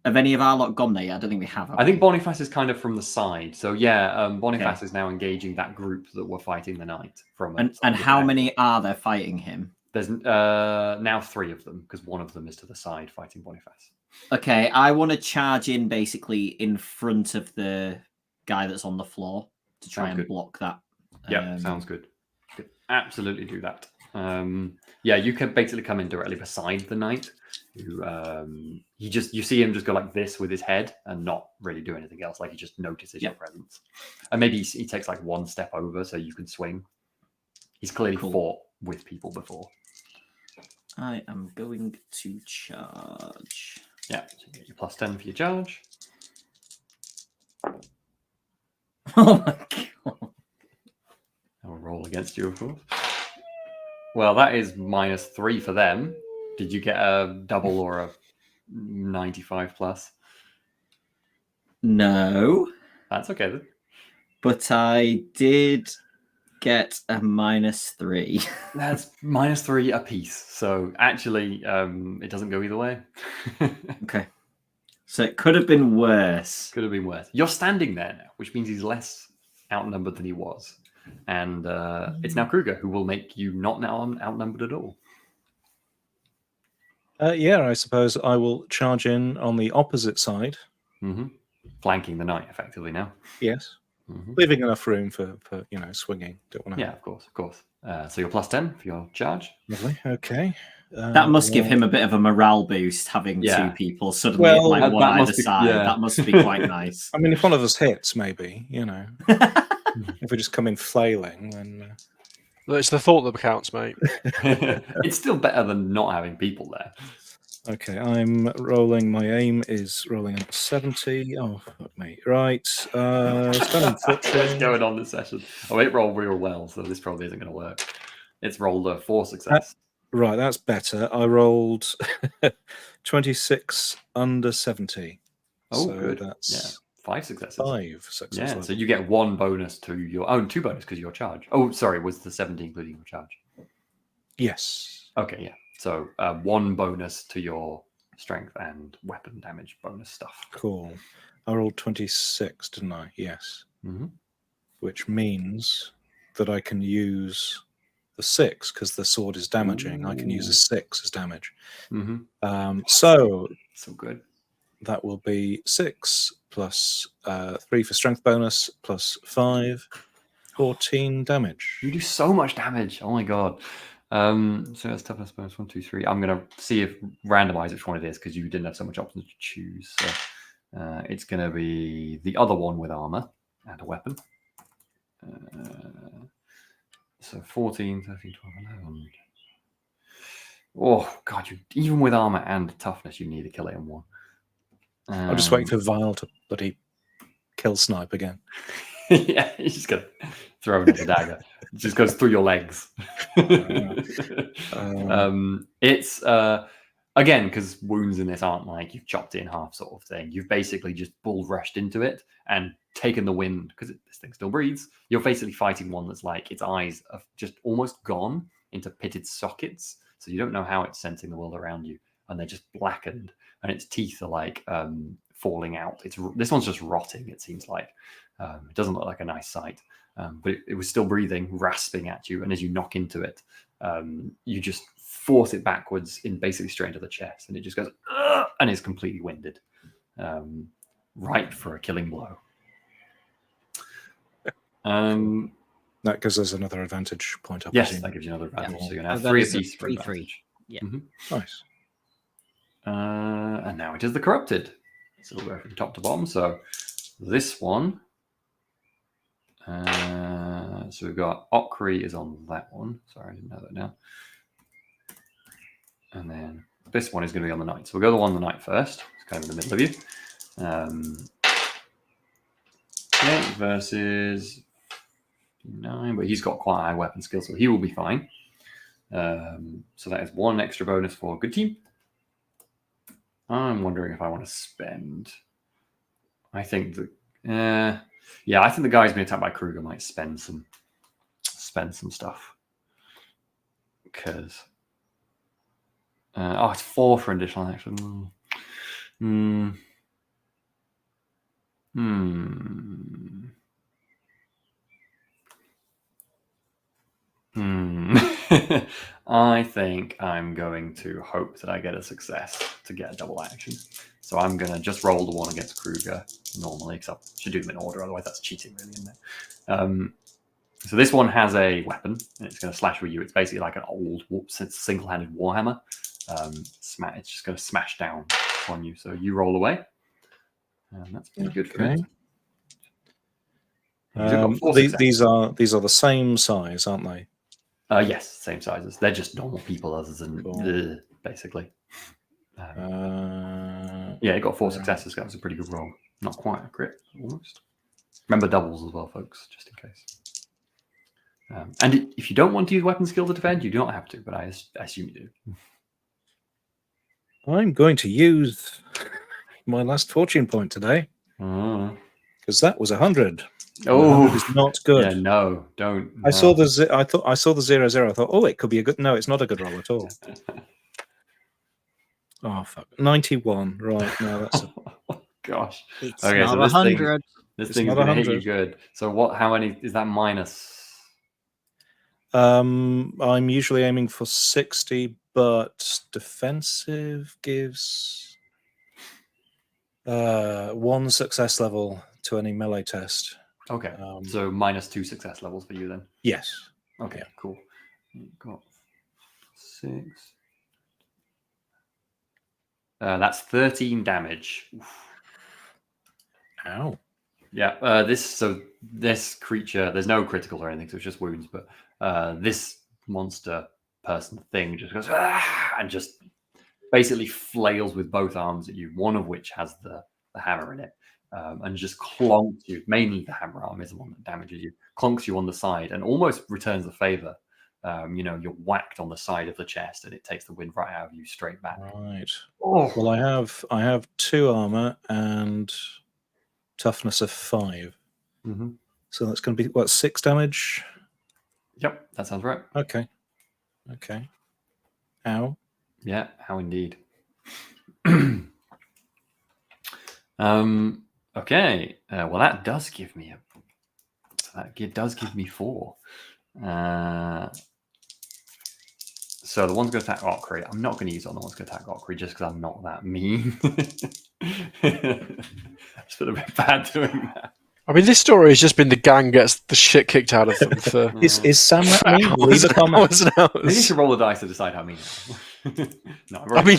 Have any of our lot gone there yet? I don't think we have. I think Boniface is kind of from the side. So yeah, Boniface is now engaging that group that were fighting the knight from. And how many are there fighting him? There's now 3 of them because one of them is to the side fighting Boniface. Okay, I want to charge in basically in front of the guy that's on the floor to try and block that. Yeah, sounds good. You could absolutely do that. Yeah, you can basically come in directly beside the knight. You see him just go like this with his head and not really do anything else. Like he just notices your presence, and maybe he takes like 1 step over so you can swing. He's clearly fought with people before. I am going to charge. Yeah, so you get your +10 for your charge. Oh my god! I will roll against you, of course. Well, that is -3 for them. Did you get a double or a 95 plus? No. That's okay then. But I did get a -3. That's -3 a piece. So actually, it doesn't go either way. Okay. So it could have been worse. Could have been worse. You're standing there now, which means he's less outnumbered than he was. And it's now Kruger who will make you not now outnumbered at all. Yeah, I suppose I will charge in on the opposite side. Mm-hmm. Flanking the knight effectively now. Yes. Mm-hmm. Leaving enough room for swinging. Don't want to... Yeah, of course. So you're +10 for your charge. Lovely. Okay. That must give him a bit of a morale boost, having 2 people suddenly like one either side. Yeah. That must be quite nice. I mean, if one of us hits, maybe, if we just come in flailing, then... It's the thought that counts, mate. It's still better than not having people there. Okay, I'm rolling. My aim is rolling at 70. Oh, fuck me. Right. Stunning fortune. What's going on this session? Oh, it rolled real well, so this probably isn't going to work. It's rolled a 4 success. Right, that's better. I rolled 26 under 70. Oh, so good. That's yeah. 5 successes. 5 successes. Yeah, level. so you get 1 bonus to your... Oh, and 2 bonus because of your charge. Oh, sorry, was the 70 including your charge? Yes. Okay, yeah. So 1 bonus to your strength and weapon damage bonus stuff. Cool. I rolled 26, didn't I? Yes. Mm-hmm. Which means that I can use the 6 because the sword is damaging. Ooh. I can use a 6 as damage. Mm-hmm. So good. That will be 6 plus 3 for strength bonus plus 5, 14 damage. You do so much damage. Oh my god. So that's toughness bonus 1, 2, 3. I'm gonna see if randomize which one it is because you didn't have so much options to choose. So it's gonna be the other one with armor and a weapon. So 14, 13, 12, 11. Oh god, even with armor and toughness, you need to kill it in 1. I'm just waiting for Vile to bloody kill Snipe again. Yeah, you just got to throw him with a dagger. It just goes through your legs. It's again because wounds in this aren't like you've chopped it in half sort of thing. You've basically just bull rushed into it and taken the wind because this thing still breathes. You're basically fighting one that's like its eyes are just almost gone into pitted sockets, so you don't know how it's sensing the world around you, and they're just blackened, and its teeth are like falling out. This one's just rotting. It seems like. It doesn't look like a nice sight, but it was still breathing, rasping at you. And as you knock into it, you just force it backwards in basically straight into the chest. And it just goes, and is completely winded. Right for a killing blow. That gives us another advantage point up. Yes, that gives you another advantage. So you're going to have 3 apiece for advantage. Yeah. Mm-hmm. Nice. And now it is the corrupted. So we'll go from top to bottom. So this one. So we've got Okri is on that one. Sorry, I didn't know that now. And then this one is going to be on the knight. So we'll go the one on the knight first. It's kind of in the middle of you. Okay, versus 9, but he's got quite high weapon skill, so he will be fine. So that is 1 extra bonus for good team. I'm wondering if I want to spend. I think that. Yeah, I think the guy who's being attacked by Kruger might spend some stuff because It's 4 for additional action. I think I'm going to hope that I get a success to get a double action. So I'm going to just roll the one against Kruger normally, because I should do them in order, otherwise that's cheating, really, isn't it? So this one has a weapon, and it's going to slash with you. It's basically like an old single-handed Warhammer. It's just going to smash down on you. So you roll away. And that's pretty good for it. These are the same size, aren't they? Yes, same sizes. They're just normal people, other than basically. Yeah, you got 4 successes. That was a pretty good roll. Not quite a crit, almost. Remember doubles as well, folks, just in case. And if you don't want to use weapon skill to defend, you do not have to, but I assume you do. I'm going to use my last fortune point today because that was 100. Oh, it's not good. Yeah, no, don't. I saw the 0-0. I thought, oh, it could be a good. No, it's not a good roll at all. Oh fuck, 91. Right, no, that's. Gosh. It's Okay, not so 100. This thing is going to hit you good. So what? How many is that minus? I'm usually aiming for 60, but defensive gives 1 success level to any melee test. Okay, so minus 2 success levels for you then. Yes. Okay, cool. You've got 6. That's 13 damage. Oof. Ow. Yeah, this creature, there's no critical or anything, so it's just wounds, but this monster person thing just goes and just basically flails with both arms at you, one of which has the hammer in it, and just clonks you. Mainly the hammer arm is the one that damages you, clonks you on the side and almost returns the favor. You're whacked on the side of the chest and it takes the wind right out of you straight back. Right. Oh. Well, I have 2 armor and toughness of 5. Mm-hmm. So that's going to be, what, 6 damage? Yep, that sounds right. Okay. Ow. Yeah, how indeed. Okay. Well, that does give me 4. So the one's going to attack Okri. I'm not going to use it on the one's going to attack Okri just because I'm not that mean. I just feel a bit bad doing that. I mean, this story has just been the gang gets the shit kicked out of them for. Is Sam that mean? Leave a comment. Maybe you should roll the dice to decide how mean. No, I mean,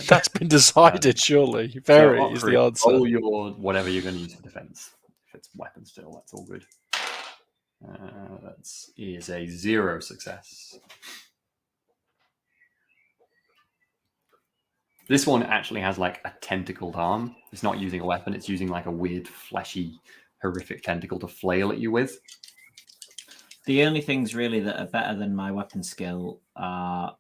that's been decided, surely. Very is the answer. Roll your whatever you're going to use for defense. If it's weapon still, that's all good. That is a 0 success. This one actually has like a tentacled arm. It's not using a weapon. It's using like a weird, fleshy, horrific tentacle to flail at you with. The only things really that are better than my weapon skill are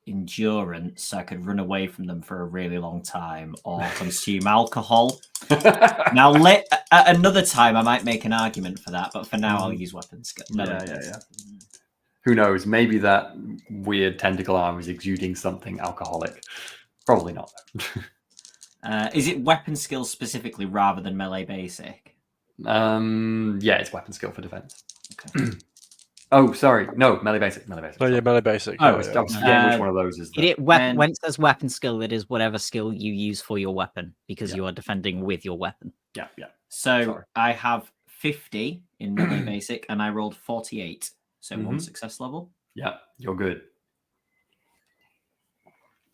endurance, so I could run away from them for a really long time, or consume alcohol. Now, at another time, I might make an argument for that, but for now, I'll use weapon skill. Yeah. Who knows? Maybe that weird tentacle arm is exuding something alcoholic. Probably not. Is it weapon skill specifically rather than melee basic? Yeah, it's weapon skill for defense. Okay. Oh, sorry. No, melee basic. Oh, yeah, melee basic. Oh, I was forgetting which one of those is. When it says weapon skill, it is whatever skill you use for your weapon, because you are defending with your weapon. Yeah. So I have 50 in melee basic, and I rolled 48. So 1 success level. Yeah, you're good.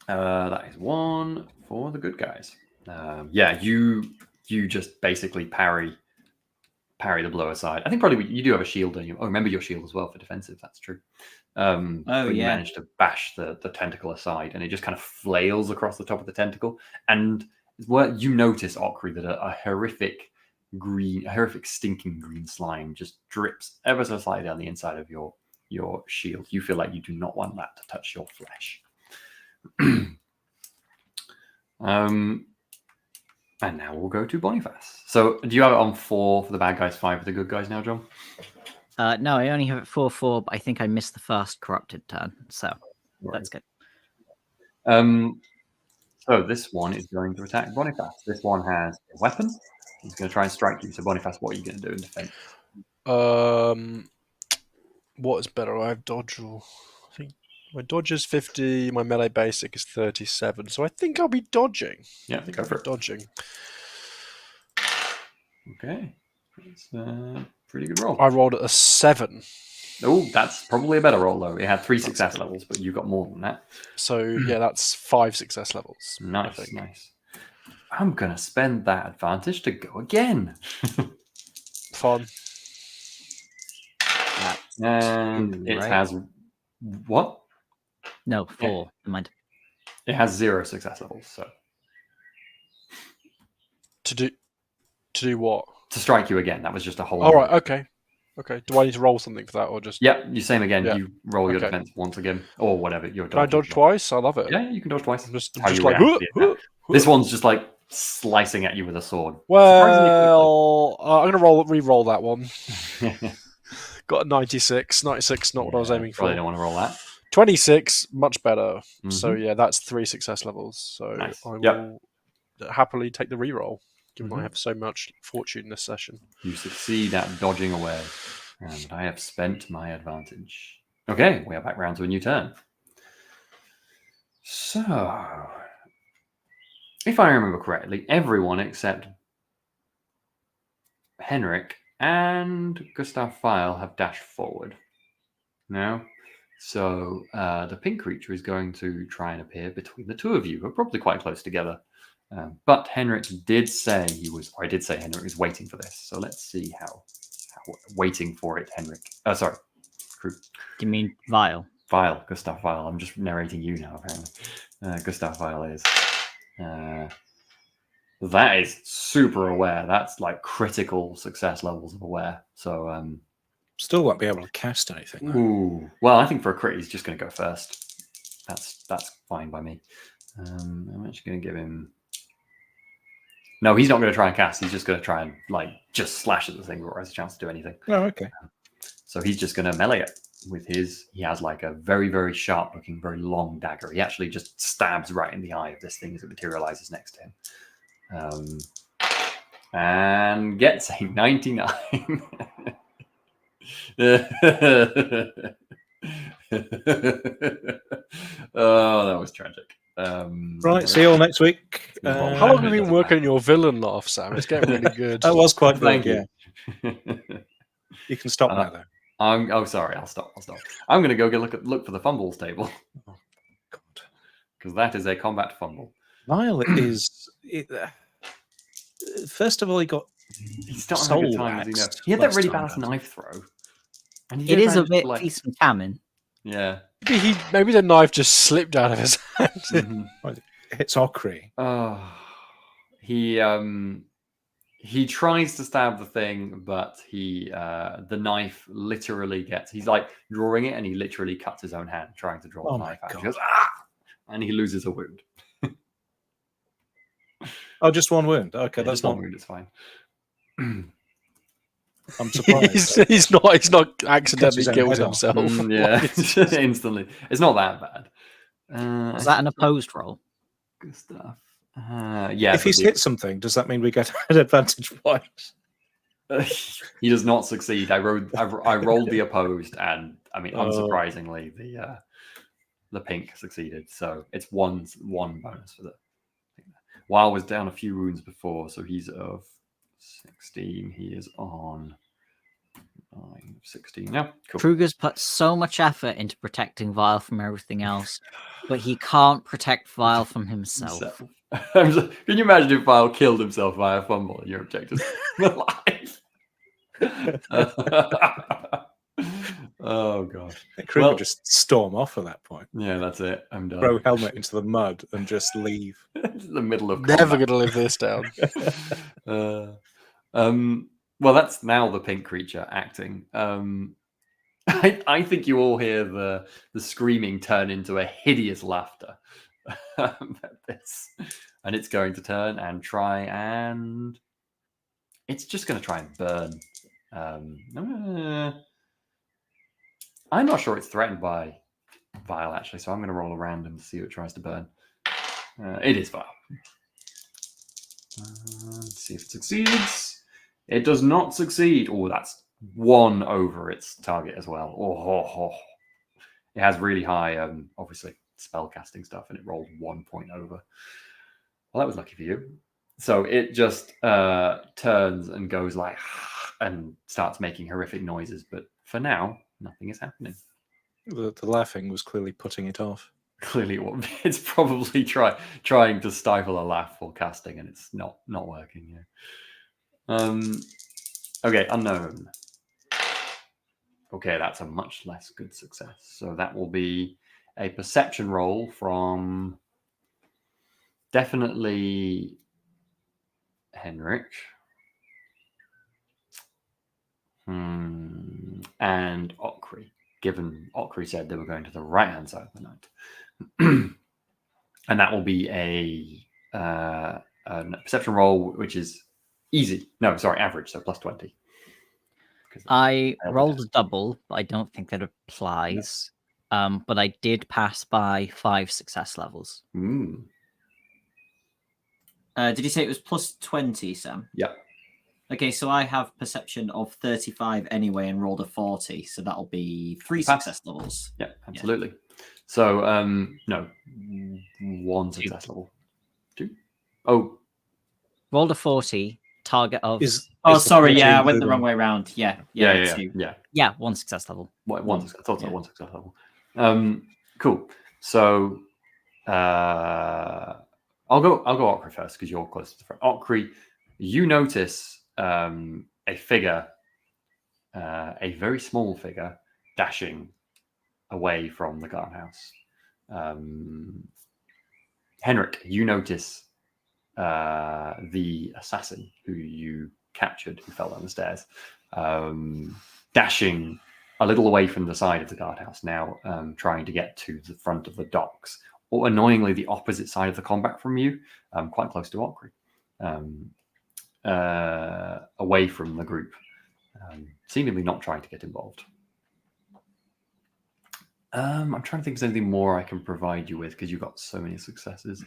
That is 1 for the good guys. You just basically parry the blow aside. I think probably you do have a shield, don't you? Oh, remember your shield as well for defensive. That's true. You managed to bash the tentacle aside, and it just kind of flails across the top of the tentacle. And what you notice, Okri, that a horrific stinking green slime just drips ever so slightly down the inside of your shield. You feel like you do not want that to touch your flesh. And now we'll go to Boniface. So do you have it on 4 for the bad guys, 5 for the good guys now, John? No, I only have it 4/4, but I think I missed the first corrupted turn, so that's good. So this one is going to attack Boniface. This one has a weapon. He's going to try and strike you. So Boniface, what are you going to do in defense? What is better? I have dodge. I think my dodge is 50. My melee basic is 37. So I think I'll be dodging. Yeah, I think go I'll for be it. dodging. Okay, that's a pretty good roll. I rolled a 7. Oh, that's probably a better roll though. It had 3 That's success good. levels, but you got more than that. So yeah, that's 5 success levels. I Nice, think. nice. I'm gonna spend that advantage to go again. Fun. And it right? has what? No, 4. Never mind. It has 0 success levels, so To do what? to strike you again. That was just a whole. All right. Okay. Okay. Do I need to roll something for that, or just? Yep, you same again. Yeah. You roll your Okay. defense once again, or whatever. Your Can I dodge twice? I love it. Yeah, you can dodge twice. I'm just How you like. react to the attack. This one's just like slicing at you with a sword. Well, I'm gonna re-roll that one. Got a 96. 96, not what I was aiming for. Probably don't want to roll that. 26, much better. So Mhm. yeah, that's 3 success levels. So Nice. I Yep. will happily take the re-roll, given I Mhm. have so much fortune this session. You succeed at dodging away, and I have spent my advantage. Okay, we are back round to a new turn. So, if I remember correctly, everyone except Henrik and Gustav File have dashed forward. No? So, the pink creature is going to try and appear between the two of you, who are probably quite close together. But Henrik did say I did say Henrik is waiting for this. So let's see how waiting for it, Henrik. Sorry. Do you mean Vile? Vile, Gustav Vile. I'm just narrating you now, apparently. Gustav Vile is. That is super aware. That's like critical success levels of aware. So, Still won't be able to cast anything. Though. ooh. Well, I think for a crit, he's just going to go first. That's fine by me. I'm actually going to give him. No, he's not going to try and cast. He's just going to try and just slash at the thing before he has a chance to do anything. Oh, okay. So he's just going to melee it with his. He has like a very, very sharp looking, very long dagger. He actually just stabs right in the eye of this thing as it materializes next to him. And gets a 99. Oh, that was tragic. Right, see you all next week. How long have you been working on your villain laugh, Sam? It's getting really good. That was quite Thank good, you. yeah. You can stop now, though. Sorry, I'll stop. I'm going to go look for the fumbles table. Oh, God. Because that is a combat fumble. Niall is... first of all, he got He's not having a good time, as you know. He had that really bad knife throw. And It is a bit feast and famine. Yeah. Maybe the knife just slipped out of his hand. Mhm. It's Ockery. He tries to stab the thing, but the knife literally gets. He's like drawing it, and he literally cuts his own hand trying to draw the knife out. He goes, ah! And he loses a wound. Oh, just one wound. Okay, Yeah, that's just one not. wound. It's fine. I'm surprised. he's not accidentally his own killed head off. himself. Yeah, instantly. It's not that bad. Was that an opposed roll? Good stuff. Yeah. If he's hit something, does that mean we get an advantage point? He does not succeed. I rolled the opposed, and I mean, unsurprisingly, the pink succeeded. So it's one bonus for the. Weil was down a few wounds before, so he's of 16. He is on 16. Yeah, cool. Kruger's put so much effort into protecting Vile from everything else, but he can't protect Vile from himself. Can you imagine if Vile killed himself via fumble and your objective's alive? Oh gosh. Kruger just storm off at that point. Yeah, that's it. I'm done. Throw helmet into the mud and just leave. The middle of Never going to live this down. Well, that's now the pink creature acting. I think you all hear the screaming turn into a hideous laughter at this, and it's going to turn and try and it's just going to try and burn. I'm not sure it's threatened by vile, actually. So I'm going to roll a random to see what it tries to burn. It is vile. Let's see if it succeeds. It does not succeed. Oh, that's 1 over its target as well. Oh. It has really high, obviously, spell casting stuff, and it rolled 1 point over. Well, that was lucky for you. So it just turns and goes like, and starts making horrific noises. But for now, nothing is happening. The laughing was clearly putting it off. Clearly, it's probably trying to stifle a laugh while casting, and it's not working. Yeah. Okay, unknown. Okay, that's a much less good success. So that will be a perception roll from definitely Henrik. And Okri, given Okri said they were going to the right-hand side of the night. And that will be a perception roll, which is easy. No, sorry, average, so plus 20. I rolled a double, but I don't think that applies. But I did pass by 5 success levels. Mm. Did you say it was plus 20, Sam? Yep. Okay, so I have perception of 35 anyway and rolled a 40, so that'll be 3 Pass. success levels. Yeah, absolutely. So, no, 1 success level. 2. Oh. Rolled a 40, target of... Sorry, yeah, I went the wrong way around. Yeah. 2. Yeah, 1 success level. One success, I thought so, 1 success level. Cool. So, I'll go Okri first because you're close to the front. Okri, you notice a figure, a very small figure, dashing away from the guardhouse. Henrik, you notice the assassin who you captured, who fell down the stairs, dashing a little away from the side of the guardhouse, now trying to get to the front of the docks, or annoyingly the opposite side of the combat from you, quite close to Okri, away from the group, seemingly not trying to get involved. I'm trying to think if there's anything more I can provide you with because you've got so many successes.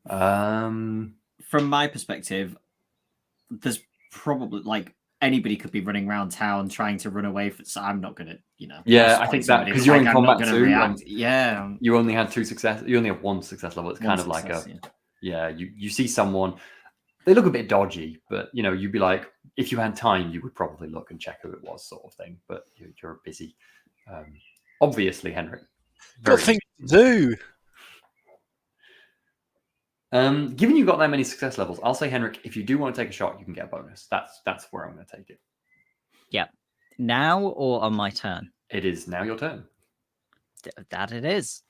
From my perspective, there's probably like anybody could be running around town trying to run away. So I'm not gonna, Yeah, I think that because you're in combat too. Yeah, you only had 2 success. You only have 1 success level. It's kind of like you see someone. They look a bit dodgy, but you'd be like, if you had time, you would probably look and check who it was, sort of thing. But you're busy. Obviously, Henrik. Got things to do. Given you got that many success levels, I'll say, Henrik, if you do want to take a shot, you can get a bonus. That's where I'm going to take it. Yeah. Now or on my turn? It is now your turn. That it is.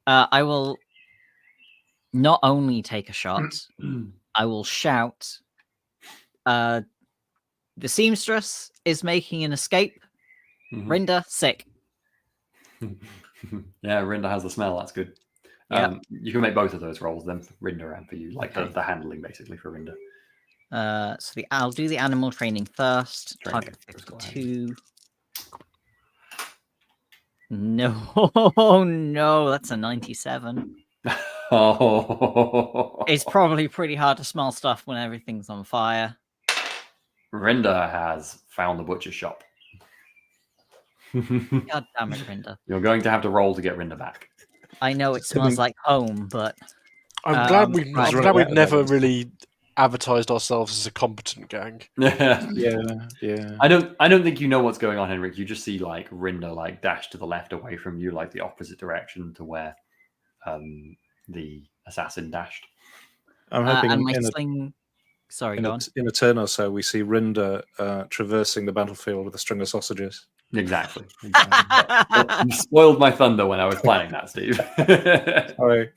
I will not only take a shot, I will shout, the seamstress is making an escape. Rinda, sick. Yeah, Rinda has the smell. That's good. Yep. You can make both of those rolls then for Rinda and for you, like the handling basically for Rinda. So I'll do the animal training first. Training, Target 52. No, that's a 97. Oh, It's probably pretty hard to smell stuff when everything's on fire. Rinda has found the butcher shop. God damn it, Rinda. You're going to have to roll to get Rinda back. I know it smells like home, but I'm glad we've never really advertised ourselves as a competent gang. Yeah. I don't think you know what's going on, Henrik. You just see like Rinda like dash to the left away from you, like the opposite direction to where the assassin dashed. I'm hoping and my sling. Sorry, go on. In a turn or so, we see Rinda traversing the battlefield with a string of sausages. Exactly. You spoiled my thunder when I was planning that, Steve. Sorry.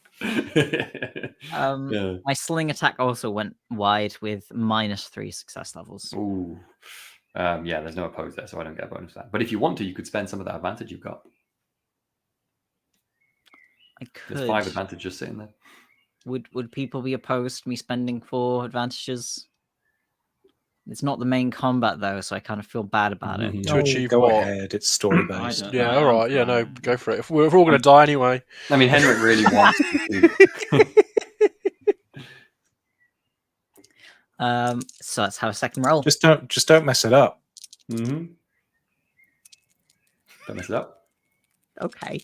My sling attack also went wide with -3 success levels. Ooh. Yeah, there's no opposed there, so I don't get a bonus for that. But if you want to, you could spend some of that advantage you've got. I could. There's 5 advantages sitting there. Would people be opposed to me spending 4 advantages? It's not the main combat though, so I kind of feel bad about it. To achieve go what? ahead. It's story I based. don't Yeah, know, all right. I'm Yeah, no, fine. go for it. If we're all going to die anyway. I mean, Henrik really wants to. So let's have a second roll. Just don't mess it up. Mm-hmm. Don't mess it up. Okay.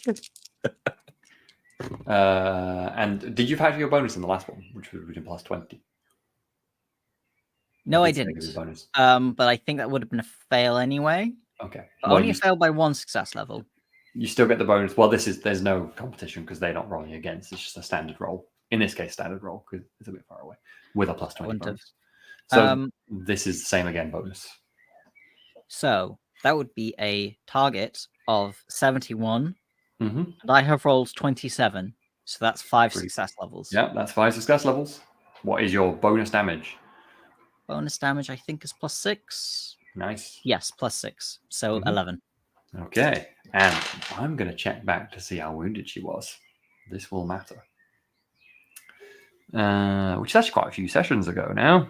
And did you factor your bonus in the last one, which would have been plus 20? No, I Did they give you didn't. the bonus? But I think that would have been a fail anyway. Okay. But Well, only a fail by 1 success level. you still get the bonus. Well, there's no competition because they're not rolling against. It's just a standard roll. In this case, standard roll because it's a bit far away with a plus 20 Wouldn't have. bonus. So this is the same again bonus. So that would be a target of 71, Mm-hmm. and I have rolled 27. So that's 5 success levels. Yeah, that's 5 success levels. What is your bonus damage? Bonus damage, I think, is +6. Nice. Yes, +6. So 11. Okay. And I'm going to check back to see how wounded she was. This will matter. Which is actually quite a few sessions ago now.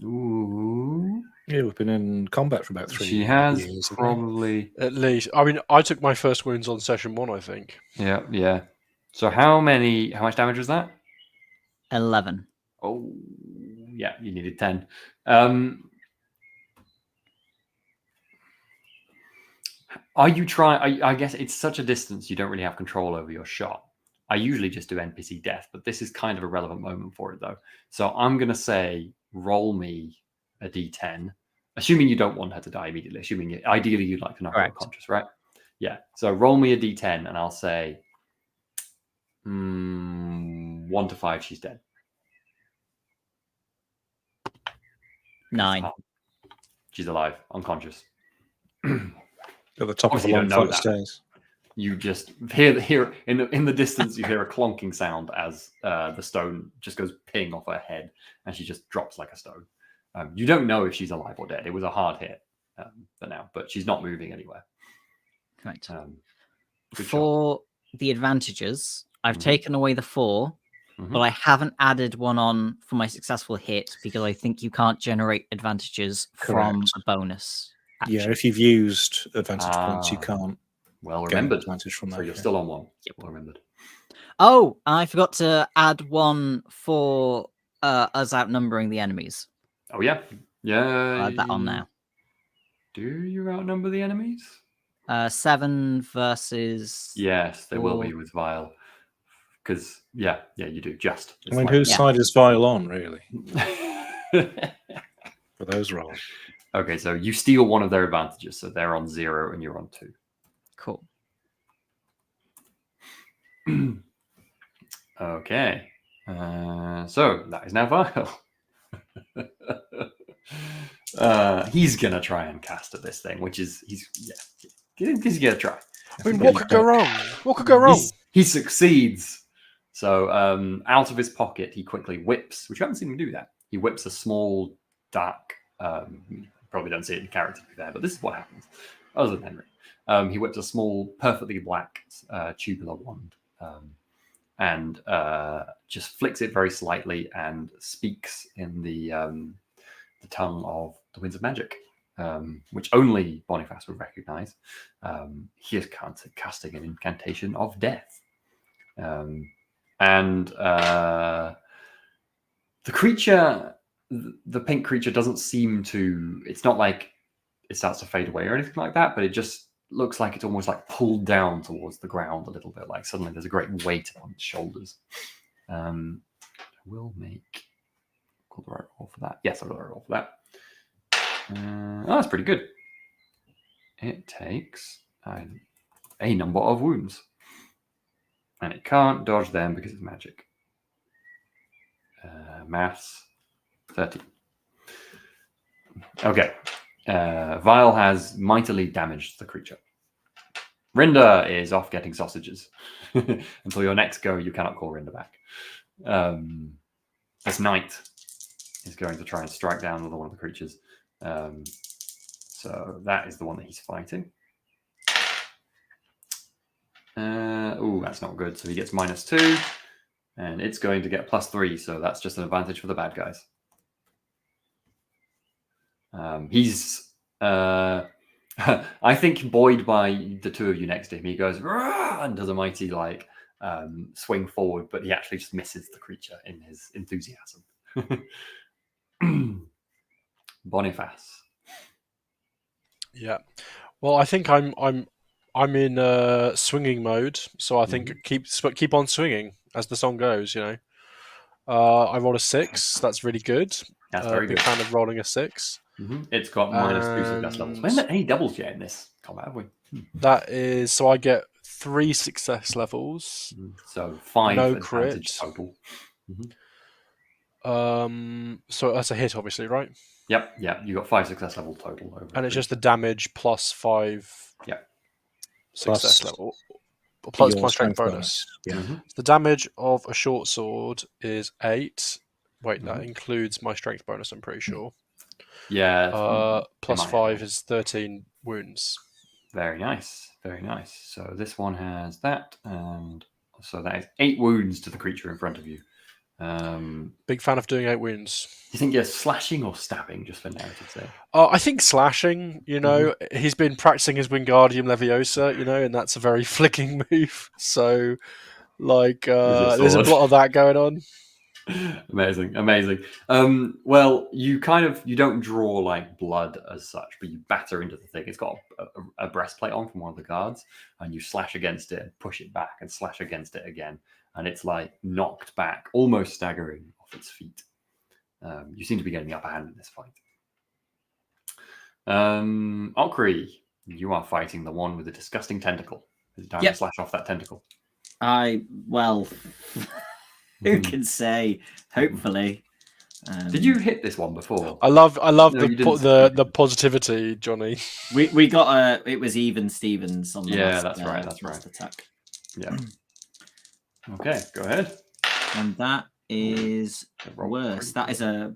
Ooh. Yeah, we've been in combat for about 3 She has years. haven't we? probably. At least. I mean, I took my first wounds on session 1, I think. Yeah. So how much damage was that? 11. Oh, yeah, you needed 10. Are you trying? I guess it's such a distance you don't really have control over your shot. I usually just do NPC death, but this is kind of a relevant moment for it, though. So I'm going to say roll me a d10, assuming you don't want her to die immediately, ideally you'd like to knock her Correct. unconscious, right? Yeah. So roll me a d10 and I'll say 1 to 5, she's dead. 9. She's alive, unconscious. At the top Obviously, you of a long don't know flight of that. stairs. You just hear in the distance. You hear a clonking sound as the stone just goes ping off her head, and she just drops like a stone. You don't know if she's alive or dead. It was a hard hit for now, but she's not moving anywhere. Right. Good For the advantages, I've taken away the 4, but I haven't added one on for my successful hit because I think you can't generate advantages from Correct. a bonus. Yeah, action. if you've used advantage points, you Ah. can't Well gain remembered. advantage from So that. you're yeah. still on 1. Yep. Well remembered. Oh, I forgot to add one for us outnumbering the enemies. Oh yeah. I'll add that on now. Do you outnumber the enemies? 7 versus. Yes, they will be 4. with Vile. Because you do. Just. I mean, whose side is Vile on, really, Okay, for those rolls? so you steal one of their advantages, so they're on 0 and you're on 2. Cool. Okay, so that is now Vile. He's gonna try and cast at this thing, which is he's gonna try. I mean, what could go wrong? What could go wrong? He succeeds. So out of his pocket, he quickly whips, which you haven't seen him do that. He whips a small, dark, you probably don't see it in character there, but this is what happens. Other than Henry. He whips a small, perfectly black tubular wand and just flicks it very slightly and speaks in the tongue of the Winds of Magic, which only Boniface would recognize. He is casting an incantation of death. And the creature, the pink creature, doesn't seem to. It's not like it starts to fade away or anything like that, but it just looks like it's almost like pulled down towards the ground a little bit. Like suddenly there's a great weight on its shoulders. I will make. Got the right roll for that. Yes, I got the right roll for that. That's pretty good. It takes a number of wounds. And it can't dodge them because it's magic. Maths, 13. Okay. Vile has mightily damaged the creature. Rinda is off getting sausages. Until your next go, you cannot call Rinda back. This knight is going to try and strike down another one of the creatures. So that is the one that he's fighting. That's not good. So he gets -2, and it's going to get +3. So that's just an advantage for the bad guys. He's I think buoyed by the two of you next to him, he goes "Rah!" and does a mighty swing forward, but he actually just misses the creature in his enthusiasm. Boniface. Yeah. Well, I think I'm in swinging mode, so I think keep on swinging as the song goes. I rolled a 6. That's really good. That's very Big good. fan of rolling a 6. It's got -2 success levels. We haven't had any doubles yet in this combat, have we? That is so I get 3 success levels. So 5 No advantage crit. total. So that's a hit, obviously, right? Yep. You got 5 success level total over. And it's just the damage plus 5. Yep. Success Plus level. Plus your my strength bonus. Yeah. The damage of a short sword is 8. Wait, that includes my strength bonus, I'm pretty sure. Yeah. Plus 5 is 13 wounds. Very nice. Very nice. So this one has that, and so that is 8 wounds to the creature in front of you. Big fan of doing 8 wounds. Do you think you're slashing or stabbing, just for narrative's sake? I think slashing, he's been practicing his Wingardium Leviosa, and that's a very flicking move. So, there's a lot of that going on. Amazing. Well, you don't draw blood as such, but you batter into the thing. It's got a breastplate on from one of the guards, and you slash against it and push it back and slash against it again, and it's knocked back, almost staggering off its feet. You seem to be getting the upper hand in this fight. Okri, you are fighting the one with the disgusting tentacle. Is it time to slash off that tentacle? Who can say? Hopefully. Did you hit this one before? I love the positivity, Johnny. We got it was even Stevens on the last. That's right. Last attack. Yeah. Okay, go ahead. And that is worse. That is a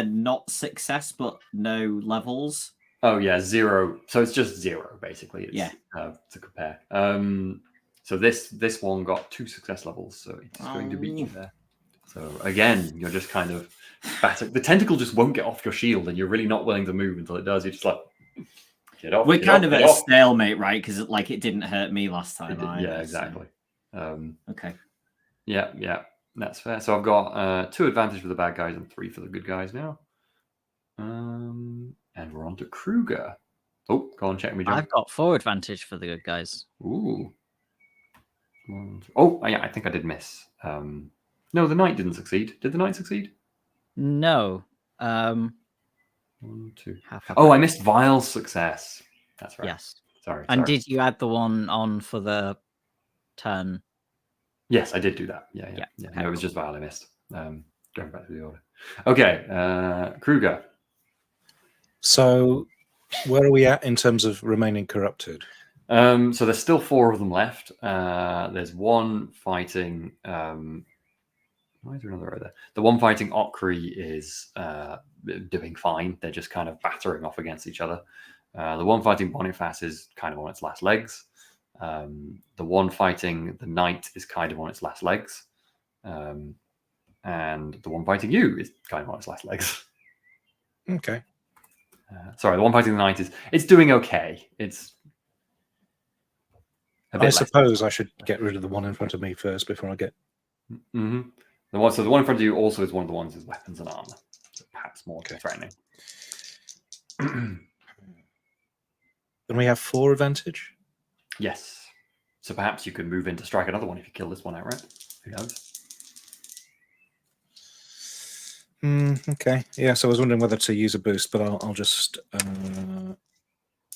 not success, but no levels. Oh yeah, 0. So it's just 0 basically. To compare. So this one got 2 success levels, so it's going to beat you there. So again, you're just kind of battered. The tentacle just won't get off your shield, and you're really not willing to move until it does. You're just get off. We're kind of at a stalemate, right? Because it didn't hurt me last time. Yeah, exactly. Okay. Yeah, that's fair. So I've got 2 advantage for the bad guys and 3 for the good guys now. And we're on to Kruger. Oh, go on, check me, John. I've got 4 advantage for the good guys. Ooh. Oh, yeah, I think I did miss. No, the knight didn't succeed. Did the knight succeed? No. 1, 2. Oh, I missed Vile's success. That's right. Yes. Sorry. And did you add the one on for the turn? Yes, I did do that. Yeah. Okay. No, it was just Vile I missed. Going back to the order. Okay, Kruger. So, where are we at in terms of remaining corrupted? So there's still 4 of them left. There's one fighting. Why is there another right there? The one fighting Okri is doing fine. They're just kind of battering off against each other. The one fighting Boniface is kind of on its last legs. The one fighting the knight is kind of on its last legs. And the one fighting you is kind of on its last legs. Okay. Sorry, the one fighting the knight it's doing okay. It's I suppose I should get rid of the one in front of me first before I get. Mm-hmm. The one in front of you also is one of the ones with weapons and armor, so perhaps more threatening. Then we have 4 advantage. Yes. So perhaps you could move in to strike another one if you kill this one outright. Who knows? Okay. Yeah. So I was wondering whether to use a boost, but I'll just.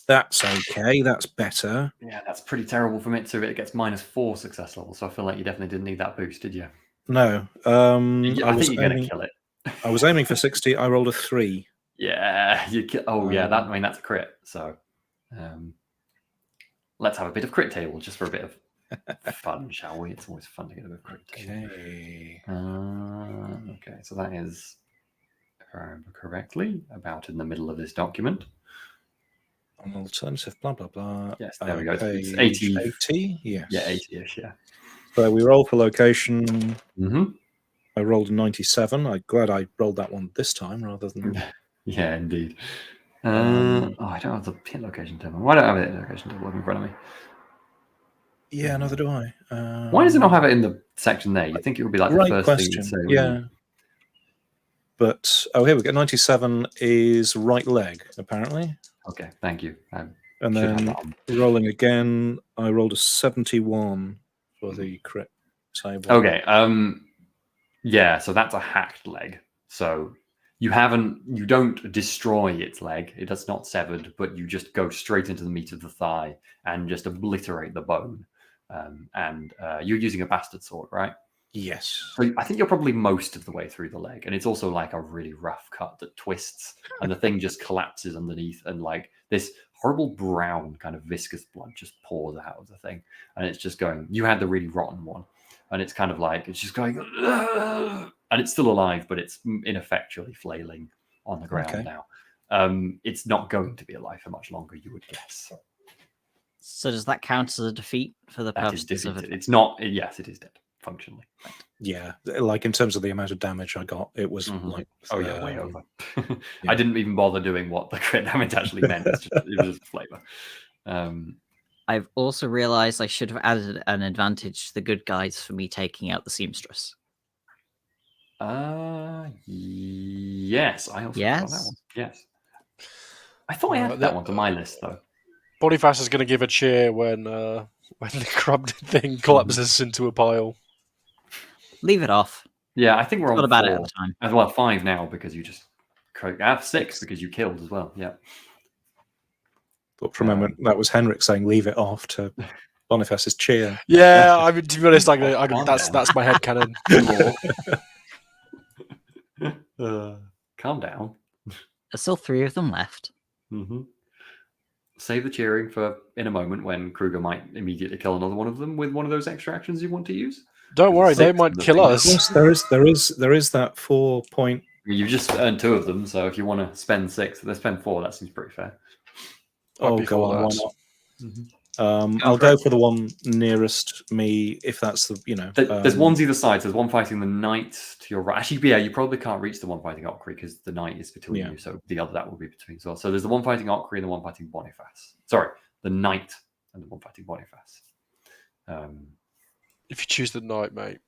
That's okay. That's better. Yeah, that's pretty terrible from it too. It gets -4 success levels, so I feel like you definitely didn't need that boost, did you? No. I think you're going to kill it. I was aiming for 60. I rolled a 3. Yeah. That's a crit. So let's have a bit of crit table just for a bit of fun, shall we? It's always fun to get a bit of crit table. Okay. So that is, if I remember correctly, about in the middle of this document. An alternative, blah, blah, blah. Yes, there we go. It's 80. Yes. Yeah, 80-ish, yeah. So we roll for location. Mm-hmm. I rolled a 97. I'm glad I rolled that one this time rather than. Yeah, indeed. I don't have the hit location table. Why don't I have the hit location table in front of me? Yeah, neither do I. Why does it not have it in the section there? You'd think it would be like Right the first question. thing to say. Yeah. But, here we go. 97 is right leg, apparently. Okay, thank you. And should have then that on. rolling again, I rolled a 71 for the crit table. Okay. Yeah, so that's a hacked leg. So you don't destroy its leg. It does not severed, but you just go straight into the meat of the thigh and just obliterate the bone. And you're using a bastard sword, right? Yes. So I think you're probably most of the way through the leg, and it's also like a really rough cut that twists, and the thing just collapses underneath, and like this horrible brown kind of viscous blood just pours out of the thing, and it's just going. You had the really rotten one, and it's kind of like it's just going, "Ugh!" And it's still alive, but it's ineffectually flailing on the ground now. It's not going to be alive for much longer, you would guess. So does that count as a defeat for the That is purposes of defeated. it? It's not. Yes, it is dead functionally. Yeah, like in terms of the amount of damage I got, it was like. Oh yeah, way over. Yeah. I didn't even bother doing what the crit damage actually meant. It was just flavor. I've also realized I should have added an advantage to the good guys for me taking out the seamstress. Yes, I also saw that one. Yes, I thought I added that one to my list though. Boniface is going to give a cheer when the crumbed thing collapses into a pile. Leave it off. Yeah, I think we're on Thought about 4. it at the time. As well, 5 now because you just I have 6 because you killed as well. Yeah. But for a moment, that was Henrik saying "leave it off" to Boniface's cheer. Yeah, I mean, to be honest, that's my headcanon. Calm down. There's still 3 of them left. Save the cheering for in a moment when Kruger might immediately kill another one of them with one of those extra actions you want to use. Don't worry, they might kill us. Yes, there is that 4 point. You've just earned 2 of them, so if you want to spend 6, let's spend 4. That seems pretty fair. Oh, go on, why not? I'll go for the one nearest me, if that's the There's ones either side. So there's one fighting the knight to your right. Actually, yeah, you probably can't reach the one fighting Ockery because the knight is between you. So the other that will be between as well. So there's the one fighting Ockery and the one fighting Boniface. Sorry, the knight and the one fighting Boniface. If you choose the knight, mate.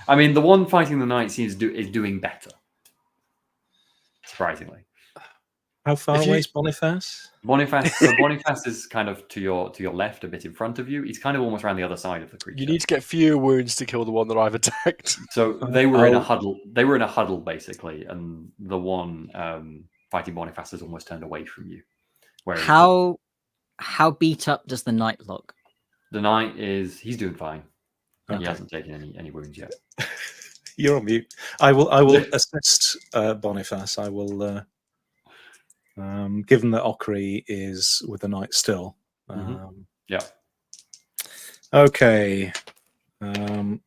I mean, the one fighting the knight is doing better. Surprisingly. How far away is Boniface? Boniface is kind of to your left, a bit in front of you. He's kind of almost around the other side of the creature. You need to get fewer wounds to kill the one that I've attacked. So they were in a huddle. They were in a huddle basically, and the one fighting Boniface has almost turned away from you. How beat up does the knight look? The knight he's doing fine. Okay. He hasn't taken any wounds yet. You're on mute. I will assist Boniface. I will. Given that Ockery is with the knight still. Yeah. Okay. I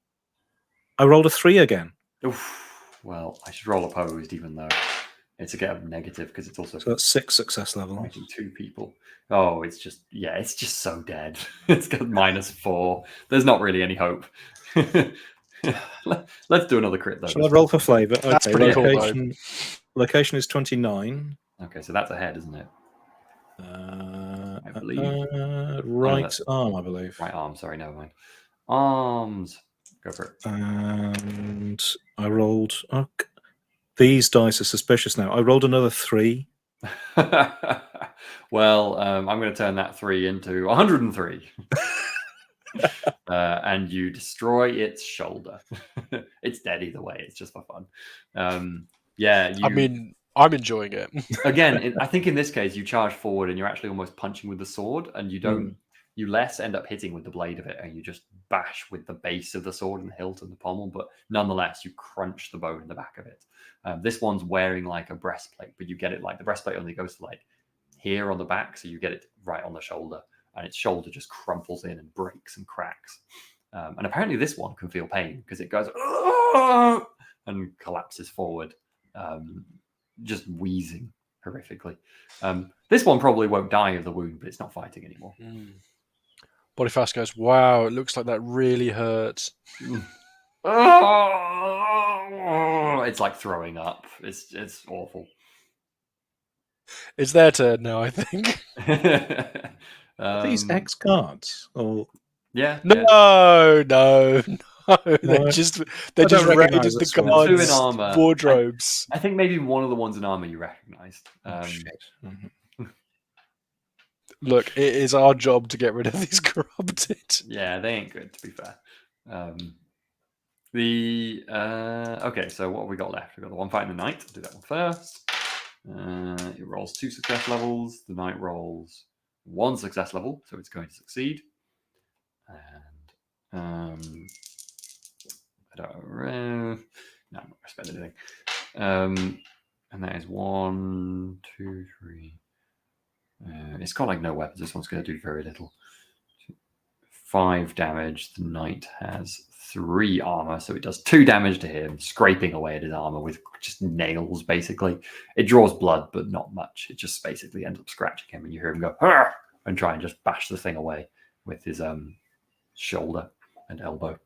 rolled a 3 again. Oof. Well, I should roll opposed, even though it's a get a negative because it's also So that's 6 success level. fighting 2 people. Oh, it's just so dead. It's got -4. There's not really any hope. Let's do another crit though. Shall I roll for flavour? Okay, That's pretty cool. Location is 29. Okay, so that's ahead, isn't it? I believe. Right arm, I believe. Right arm, sorry, never mind. Arms. Go for it. And I rolled. Oh, these dice are suspicious now. I rolled another 3. Well, I'm going to turn that 3 into 103. And you destroy its shoulder. It's dead either way. It's just for fun. I mean, I'm enjoying it. Again, I think in this case, you charge forward and you're actually almost punching with the sword, and you don't. You less end up hitting with the blade of it, and you just bash with the base of the sword and the hilt and the pommel. But nonetheless, you crunch the bone in the back of it. This one's wearing like a breastplate, but you get it like the breastplate only goes to like here on the back, so you get it right on the shoulder, and its shoulder just crumples in and breaks and cracks. And apparently, this one can feel pain because it goes and collapses forward. Just wheezing horrifically. This one probably won't die of the wound, but it's not fighting anymore. Boniface goes, wow, it looks like that really hurts. Oh, it's like throwing up. It's awful. It's their turn now, I think. Are these X cards? Or Yeah. No. They're No, just I don't raided recognise the this one. The two in guards' armor. wardrobes. I think maybe one of the ones in armor you recognized. shit. Mhm. Look, it is our job to get rid of these corrupted. Yeah, they ain't good, to be fair. Okay, so what have we got left? We've got the one fighting the knight. I'll do that one first. It rolls 2 success levels. The knight rolls 1 success level, so it's going to succeed. And I don't. No, I'm not going to spend anything. And that is 1, 2, 3. It's got like no weapons. This one's going to do very little. 5 damage. The knight has 3 armor, so it does 2 damage to him, scraping away at his armor with just nails, basically. It draws blood, but not much. It just basically ends up scratching him, and you hear him go, "Arr!" and try and just bash the thing away with his shoulder and elbow.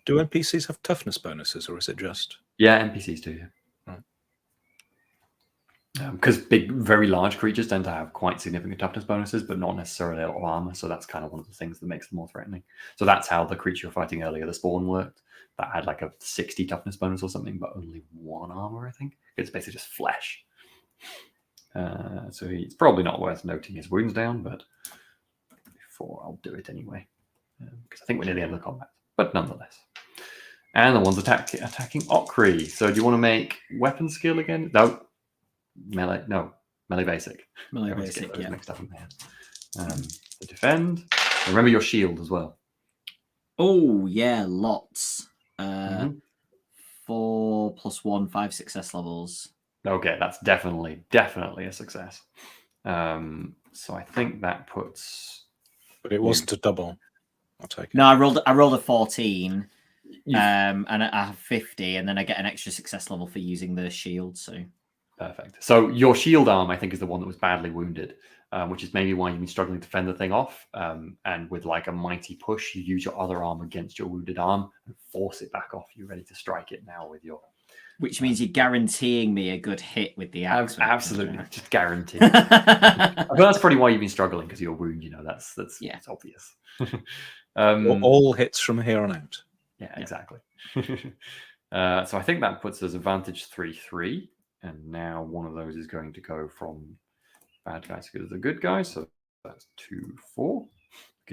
Do NPCs have toughness bonuses, or is it just... Yeah, NPCs do, yeah. Because big, very large creatures tend to have quite significant toughness bonuses, but not necessarily a lot of armor. So that's kind of one of the things that makes them more threatening. So that's how the creature you're fighting earlier, the spawn, worked. That had like a 60 toughness bonus or something, but only 1 armor, I think. It's basically just flesh. So it's probably not worth noting his wounds down, but before I'll do it anyway. Because I think we're near the end of the combat. But nonetheless. And the one's attacking Okri. So do you want to make weapon skill again? No. Melee basic. Melee basic, those yeah. mixed up in my head. To defend. Remember your shield as well. Oh, yeah, lots. Mhm. 4 + 1, 5 success levels. Okay, that's definitely a success. So I think that puts. But it wasn't a double. I'll take it. No, I rolled a 14, and I have 50, and then I get an extra success level for using the shield. So perfect. So your shield arm, I think, is the one that was badly wounded, which is maybe why you've been struggling to fend the thing off. And with like a mighty push, you use your other arm against your wounded arm and force it back off. You're ready to strike it now with your. which means you're guaranteeing me a good hit with the axe. Absolutely, just guaranteed. But that's probably why you've been struggling, because your wound. That's it's obvious. All hits from here on out. Yeah, exactly. So I think that puts us advantage 3-3. And now one of those is going to go from bad guys to the good guys. So that's 2-4.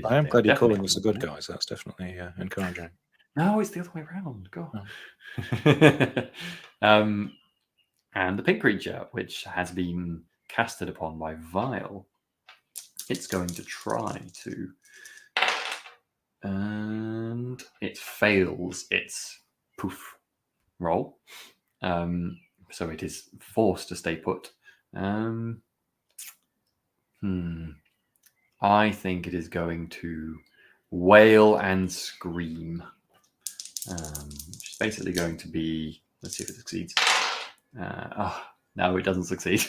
I am glad you're calling us the good guys. That's definitely encouraging. No, it's the other way around. Go on. Oh. And the pink creature, which has been casted upon by Vile, it's going to try to. And it fails its poof roll. So it is forced to stay put. I think it is going to wail and scream. Which is basically going to be... Let's see if it succeeds. No, it doesn't succeed.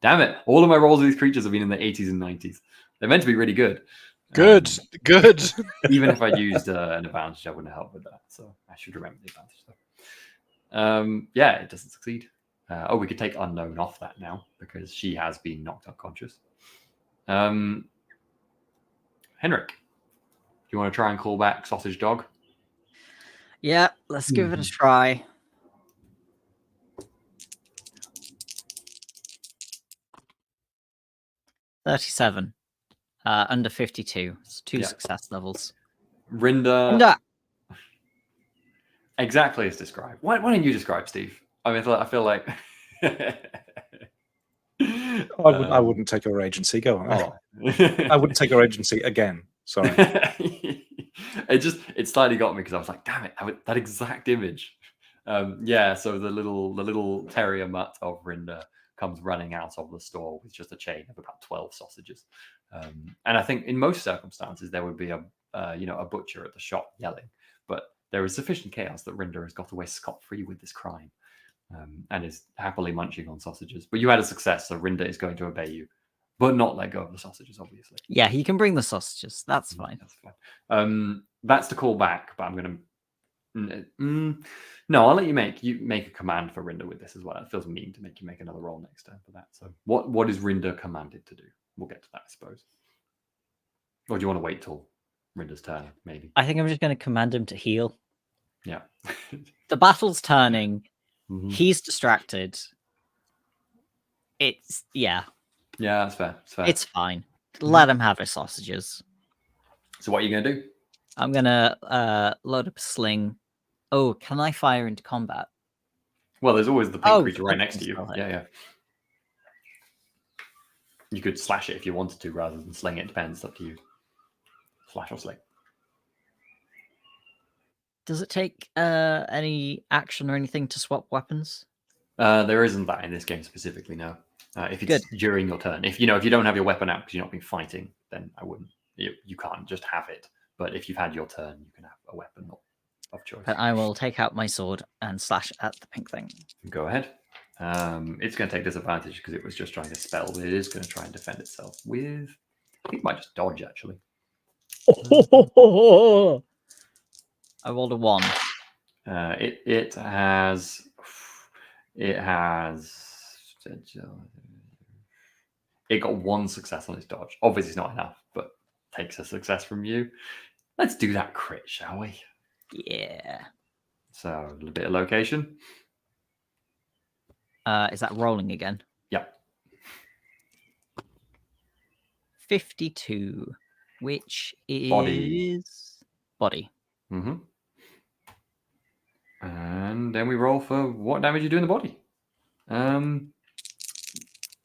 Damn it. All of my rolls of these creatures have been in the 80s and 90s. They're meant to be really good. Good. Even if I'd used an advantage, I wouldn't help with that. So I should remember the advantage, though. Yeah, it doesn't succeed. We could take Unknown off that now, because she has been knocked unconscious. Henrik, do you want to try and call back Sausage Dog? Yeah, let's give it a try. $37. Under 52. It's 2 success levels. Rinda. Exactly as described. Why don't you describe, Steve? I mean, I feel like I wouldn't take her agency. Go on. Oh. I wouldn't take her agency again. Sorry. It slightly got me, because I was like, damn it, that exact image. So the little terrier mutt of Rinda comes running out of the store with just a chain of about 12 sausages. And I think in most circumstances there would be a butcher at the shop yelling, but there is sufficient chaos that Rinda has got away scot-free with this crime, and is happily munching on sausages. But you had a success, so Rinda is going to obey you. but not let go of the sausages, obviously. Yeah, he can bring the sausages. That's fine. That's fine. That's to call back, but I'm going to. No, I'll let you make a command for Rinda with this as well. It feels mean to make you make another roll next turn for that. So, what is Rinda commanded to do? We'll get to that, I suppose. Or do you want to wait till Rinda's turn? Maybe. I think I'm just going to command him to heal. Yeah. The battle's turning. Mhm. He's distracted. It's Yeah, that's fair. It's fine. Let him have his sausages. So, what are you going to do? I'm gonna load up a sling. Oh, can I fire into combat? Well, there's always the pink Oh, creature right that next to can you. still hit. Yeah. You could slash it if you wanted to, rather than sling it. Depends. It's up to you. Slash or sling. Does it take any action or anything to swap weapons? There isn't that in this game specifically. No. If it's during your turn, if you don't have your weapon out because you've not been fighting, then I wouldn't. You can't just have it. But if you've had your turn, you can have a weapon of choice. But I will take out my sword and slash at the pink thing. Go ahead. It's going to take disadvantage because it was just trying to spell, but it is going to try and defend itself with. I think it might just dodge actually. I rolled a 1. It has. It got 1 success on its dodge. Obviously, it's not enough, but takes a success from you. Let's do that crit, shall we? Yeah. So a little bit of location. Is that rolling again? Yep. 52, which is body. Mm-hmm. And then we roll for what damage you do in the body.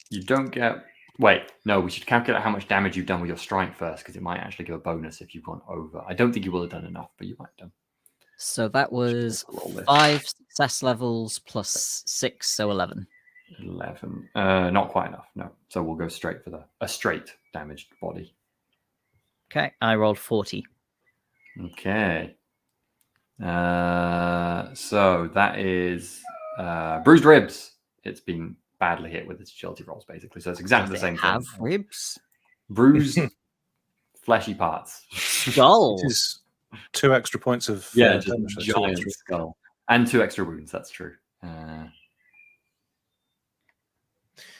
You don't get. Wait, no, we should calculate how much damage you've done with your strike first, because it might actually give a bonus if you've gone over. I don't think you will have done enough, but you might have done. So that was 5 success levels plus 6, so 11. 11. Not quite enough, no. So we'll go straight for a straight damaged body. Okay, I rolled 40. Okay. So that is bruised ribs. It's been badly hit with its agility rolls, basically. So it's exactly the same have thing. Ribs? Bruised, fleshy parts. Skull. It is 2 extra points of Just damage. So 2 giant extra. skull. And 2 extra wounds, that's true.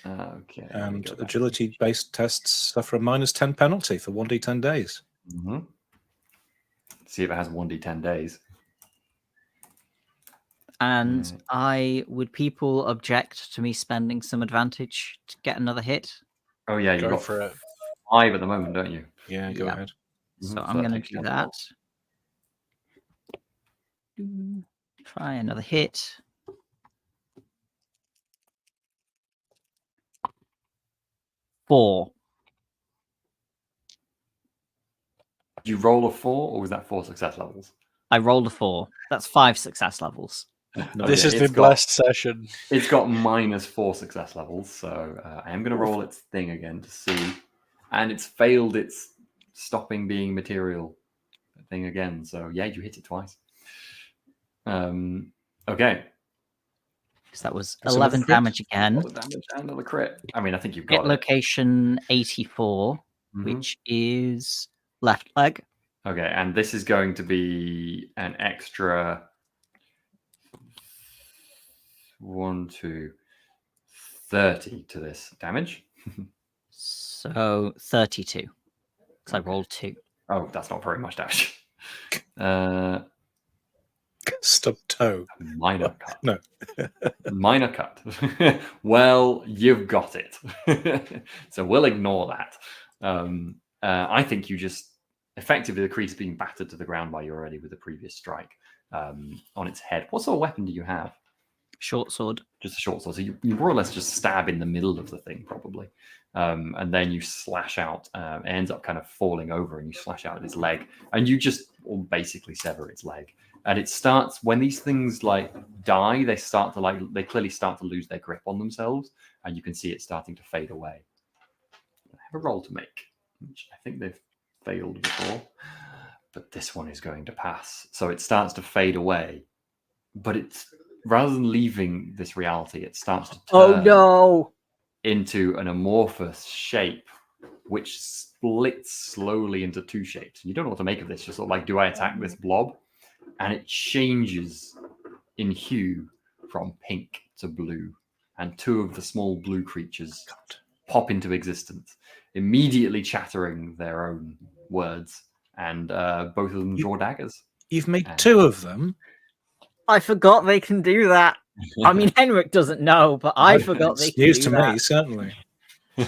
Okay. And agility-based tests suffer a -10 penalty for 1d10 days. Mm-hmm. See if it has 1d10 days. And would people object to me spending some advantage to get another hit? Oh yeah, Go you've got for it. 5 at the moment, don't you? Yeah, go ahead. So Mhm, I'm going to takes do 10 that. rolls. Try another hit. Four. Did you roll a 4, or was that 4 success levels? I rolled a 4. That's 5 success levels. This has it's been blessed session. It's got -4 success levels, so I am going to roll its thing again to see. And it's failed its stopping being material thing again. So yeah, you hit it twice. Okay. So that was That's 11 another crit. damage again. Another damage and another crit. I mean, I think you've got Hit it. location 84, Mhm. which is left leg. Okay, and this is going to be an extra 1, 2, 30 to this damage. So 32. Because I rolled 2. Oh, that's not very much damage. Stub toe. Minor cut. No. Minor cut. Well, you've got it. So we'll ignore that. I think you just effectively the creature's being battered to the ground by you already with the previous strike on its head. What sort of weapon do you have? Short sword. Just a short sword. So you more or less just stab in the middle of the thing, probably. And then you slash out. It ends up kind of falling over, and you slash out at its leg, and you just basically sever its leg. And it starts when these things like die, they clearly start to lose their grip on themselves, and you can see it starting to fade away. I have a roll to make, which I think they've failed before, but this one is going to pass. So it starts to fade away, but it's rather than leaving this reality, it starts to turn. Oh no! into an amorphous shape, which splits slowly into two shapes. And you don't know what to make of this. Just sort of like, do I attack this blob? And it changes in hue from pink to blue. And two of the small blue creatures pop into existence, immediately chattering their own words. And both of them draw daggers. You've made two of them. I forgot they can do that. I mean, Henrik doesn't know, but I forgot they It's can news do to that. me, certainly.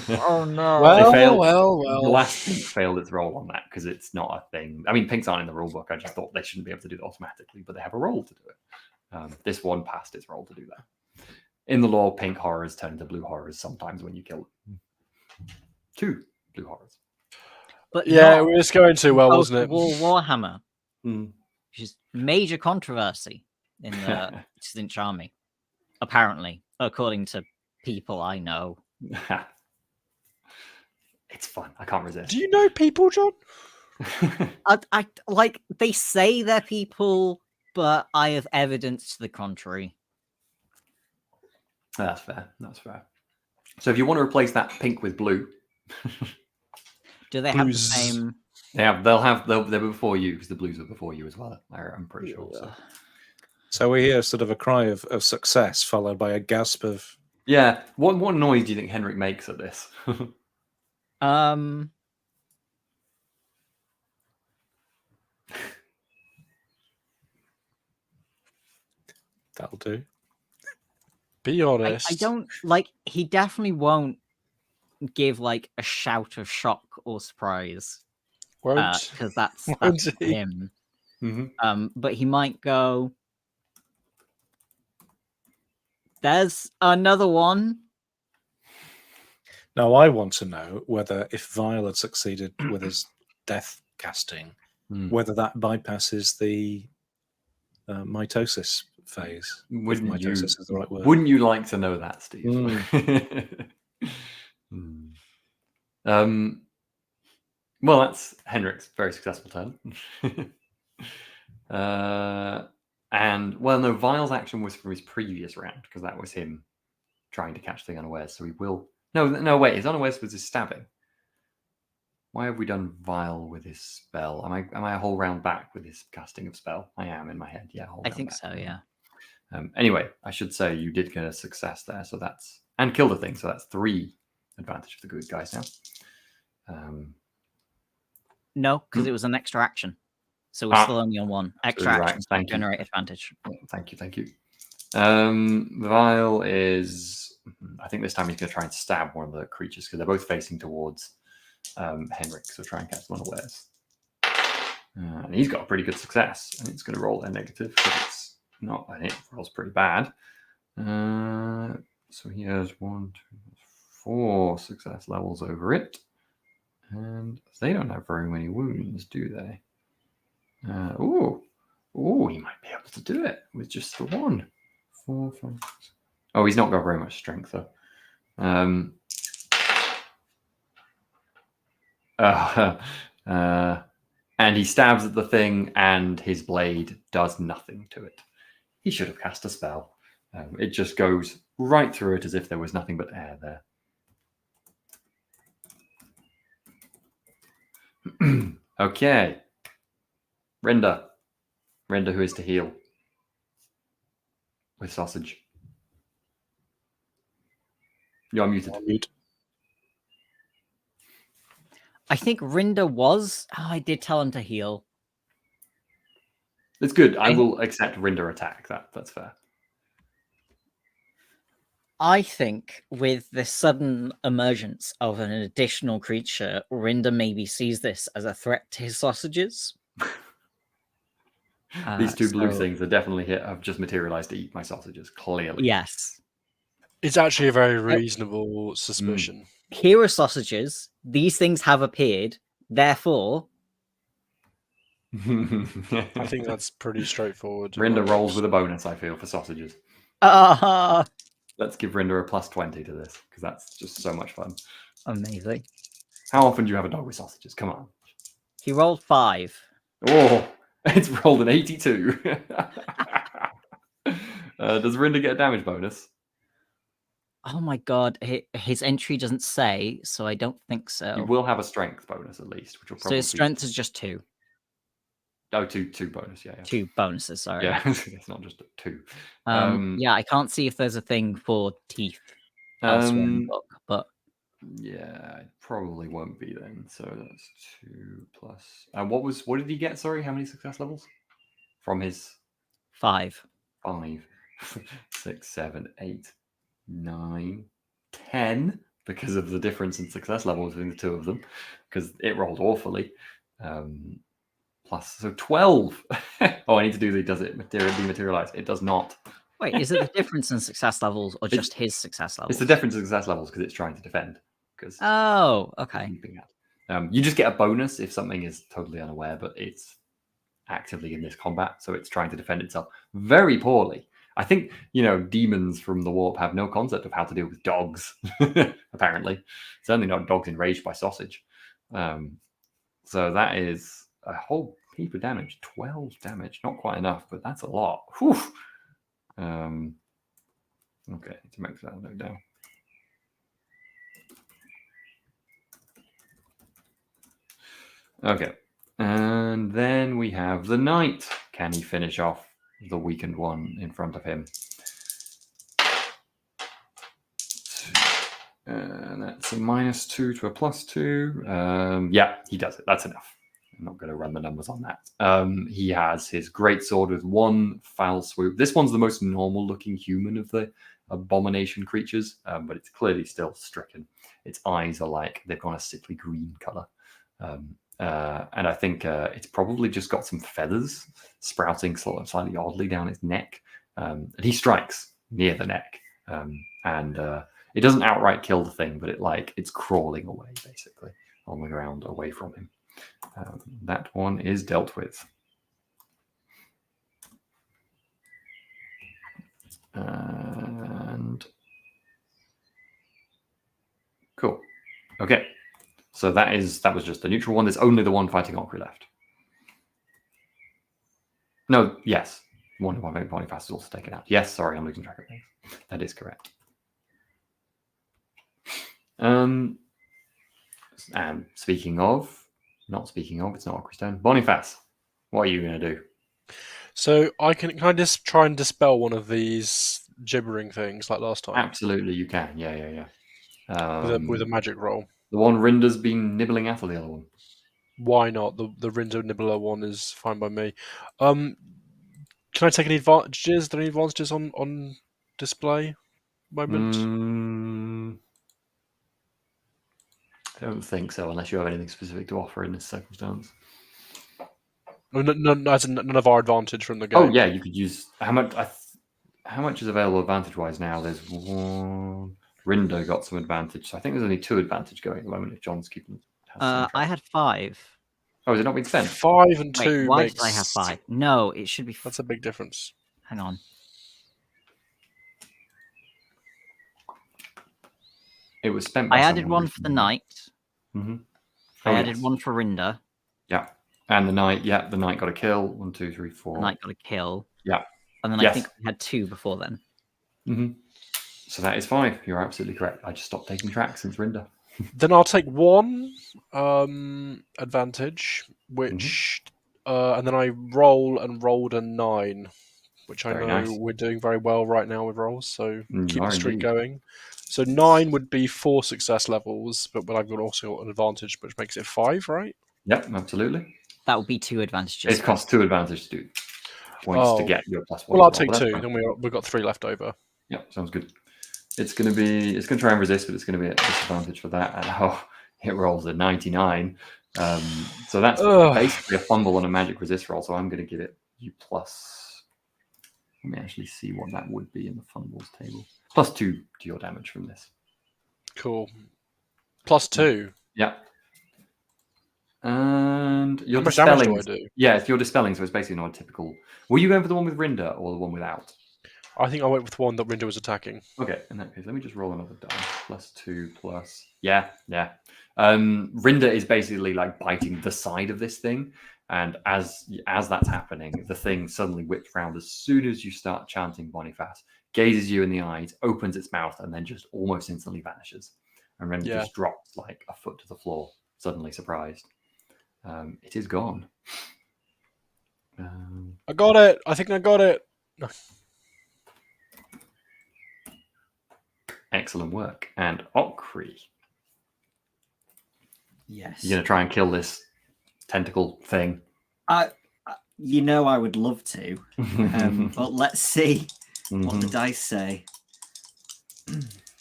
Oh no! Well, failed. well. The last pink failed its roll on that because it's not a thing. I mean, pinks aren't in the rule book. I just thought they shouldn't be able to do it automatically, but they have a roll to do it. This one passed its roll to do that. In the lore, pink horrors turn into blue horrors sometimes when you kill them. 2 blue horrors. But Yeah, not it was going too well, wasn't it? Warhammer, Mm. which is major controversy in the Distant Army, apparently, according to people I know. It's fun. I can't resist. Do you know people, John? I like they say they're people, but I have evidence to the contrary. That's fair. That's fair. So if you want to replace that pink with blue, Do they have the Blues. same? they'll be before you because the blues are before you as well. I'm pretty sure. So. So we hear sort of a cry of success followed by a gasp of. Yeah. What noise do you think Henrik makes at this? That'll do. Be honest. I don't like. He definitely won't give like a shout of shock or surprise Won't. because that's Won't he? him. Mm-hmm. But he might go. There's another one. Now, I want to know whether if Vile had succeeded with his death casting, whether that bypasses the mitosis phase. If mitosis is the right word. Wouldn't you like to know that, Steve? Well, that's Henrik's very successful turn. And well, no, Vile's action was from his previous round because that was him trying to catch the unawares. So he will. No, wait. His unawares was his stabbing. Why have we done Vile with his spell? Am I a whole round back with his casting of spell? I am in my head. Yeah, I think so. Yeah. Anyway, I should say you did get a success there, so that's and kill the thing. So that's 3 advantage for the good guys now. No, because it was an extra action, so we're still only on 1 extra right. action. Thank you. Generate advantage. Thank you. Vile is. I think this time he's going to try and stab one of the creatures because they're both facing towards Henrik. So try and catch them unawares. And he's got a pretty good success, and it's going to roll a negative because it's not. I think it rolls pretty bad. So he has 1, 2, 4 success levels over it, and they don't have very many wounds, do they? Ooh, he might be able to do it with just the 1. 4, 5, 6. Oh, he's not got very much strength though. And he stabs at the thing, and his blade does nothing to it. He should have cast a spell. It just goes right through it as if there was nothing but air there. Okay. Renda, who is to heal with sausage. You're muted. I think Rinda was. Oh, I did tell him to heal. It's good. I will accept Rinda attack. That's fair. I think with the sudden emergence of an additional creature, Rinda maybe sees this as a threat to his sausages. These 2 blue things are definitely have just materialized to eat my sausages, clearly. Yes. It's actually a very reasonable suspicion. Here are sausages. These things have appeared. Therefore, I think that's pretty straightforward. Rinda rolls with a bonus, I feel, for sausages. Let's give Rinda a +20 to this, because that's just so much fun. Amazing. How often do you have a dog with sausages? Come on. He rolled 5. Oh, it's rolled an 82. Does Rinda get a damage bonus? Oh my god, his entry doesn't say, so I don't think You so. will have a strength bonus at least, which will So probably his strength is just 2. Oh, two bonus. Yeah. 2 bonuses, sorry. Yeah, it's not just a 2. Yeah, I can't see if there's a thing for teeth elsewhere in the book, but Yeah, it probably won't be then. So that's 2 plus. And what did he get? Sorry, how many success levels from his 5. 5, 6, 7, 8, 9, 10? Because of the difference in success levels between the two of them, because it rolled awfully. Plus, so 12. Oh, I need to do the does it dematerialize? It does not. Wait, is it the difference in success levels or It's- just his success levels? It's the difference in success levels because it's trying to defend. Because Oh, okay. keeping that. You just get a bonus if something is totally unaware, but it's actively in this combat, so it's trying to defend itself very poorly. I think demons from the warp have no concept of how to deal with dogs. Apparently, certainly not dogs enraged by sausage. So that is a whole heap of damage. 12 damage, not quite enough, but that's a lot. Whew. Okay, to make that note down. Okay, and then we have the knight. Can he finish off the weakened one in front of him? And that's a -2 to a +2. Yeah, he does it. That's enough. I'm not going to run the numbers on that. He has his great sword with 1 foul swoop. This one's the most normal-looking human of the abomination creatures, but it's clearly still stricken. Its eyes are they've gone a sickly green color. And I think it's probably just got some feathers sprouting slightly oddly down its neck. And he strikes near the neck. And it doesn't outright kill the thing, but it's crawling away, basically, on the ground away from him. That one is dealt with. And cool. Okay. So that was just the neutral one. There's only the one fighting Okri left. No, yes. One of my Boniface is also taken out. Yes, sorry, I'm losing track of things. That is correct. And speaking of, it's not Okri's turn. Boniface, what are you going to do? So can I just try and dispel one of these gibbering things like last time? Absolutely, you can. Yeah. With a magic roll. The one Rinda's been nibbling at, or the other one? Why not? The Rindo Nibbler one is fine by me. Can I take any advantages? Are there any advantages on display? Moment. I don't think so, unless you have anything specific to offer in this circumstance. Oh, none of our advantage from the game. Oh yeah, you could use how much? How much is available advantage-wise now? There's one. Rindo got some advantage, so I think there's only 2 advantage going at the moment. If John's keeping. I had 5. Oh, is it not being spent? 5 and 2 Wait, why makes. did I have 5? No, it should be. That's a big difference. Hang on. It was spent. By I added 1 for the knight. Mm-hmm. I added 1 for Rinda. Yeah, and the knight. Yeah, the knight got a kill. 1, 2, 3, 4. The knight got a kill. Yeah, and then I think we had 2 before then. Mm-hmm. So that is 5. You're absolutely correct. I just stopped taking tracks since Rinda. Then I'll take 1 advantage, which and then I rolled a 9, which I Very know nice. we're doing very well right now with rolls, so keep the streak indeed. going. So 9 would be 4 success levels, but I've also got an advantage, which makes it 5, right? Yep, absolutely. That would be 2 advantages. It costs 2 advantage to do points to get your +1. Well, I'll take 2. Then we've got 3 left over. Yeah, sounds good. It's going to try and resist, but it's going to be a disadvantage for that. And it rolls a 99. So that's basically a fumble and a magic resist roll. So I'm going to give it you plus. Let me actually see what that would be in the fumbles table. +2 to your damage from this. Cool. +2. Yeah. And you're How much damage dispelling. do I do? Yeah, if you're dispelling, so it's basically not a typical. Were you going for the one with Rinda or the one without? I think I went with one that Rindo was attacking. Okay, in that case, let me just roll another die. +2 plus. Yeah. Rinda is basically like biting the side of this thing, And as that's happening, the thing suddenly whips round as soon as you start chanting Boniface, gazes you in the eyes, opens its mouth, and then just almost instantly vanishes. And then just drops like a foot to the floor, suddenly surprised. It is gone. I got it. I think I got it. Excellent work. And Okri, Yes. you're going to try and kill this tentacle thing. I would love to, but let's see what the dice say.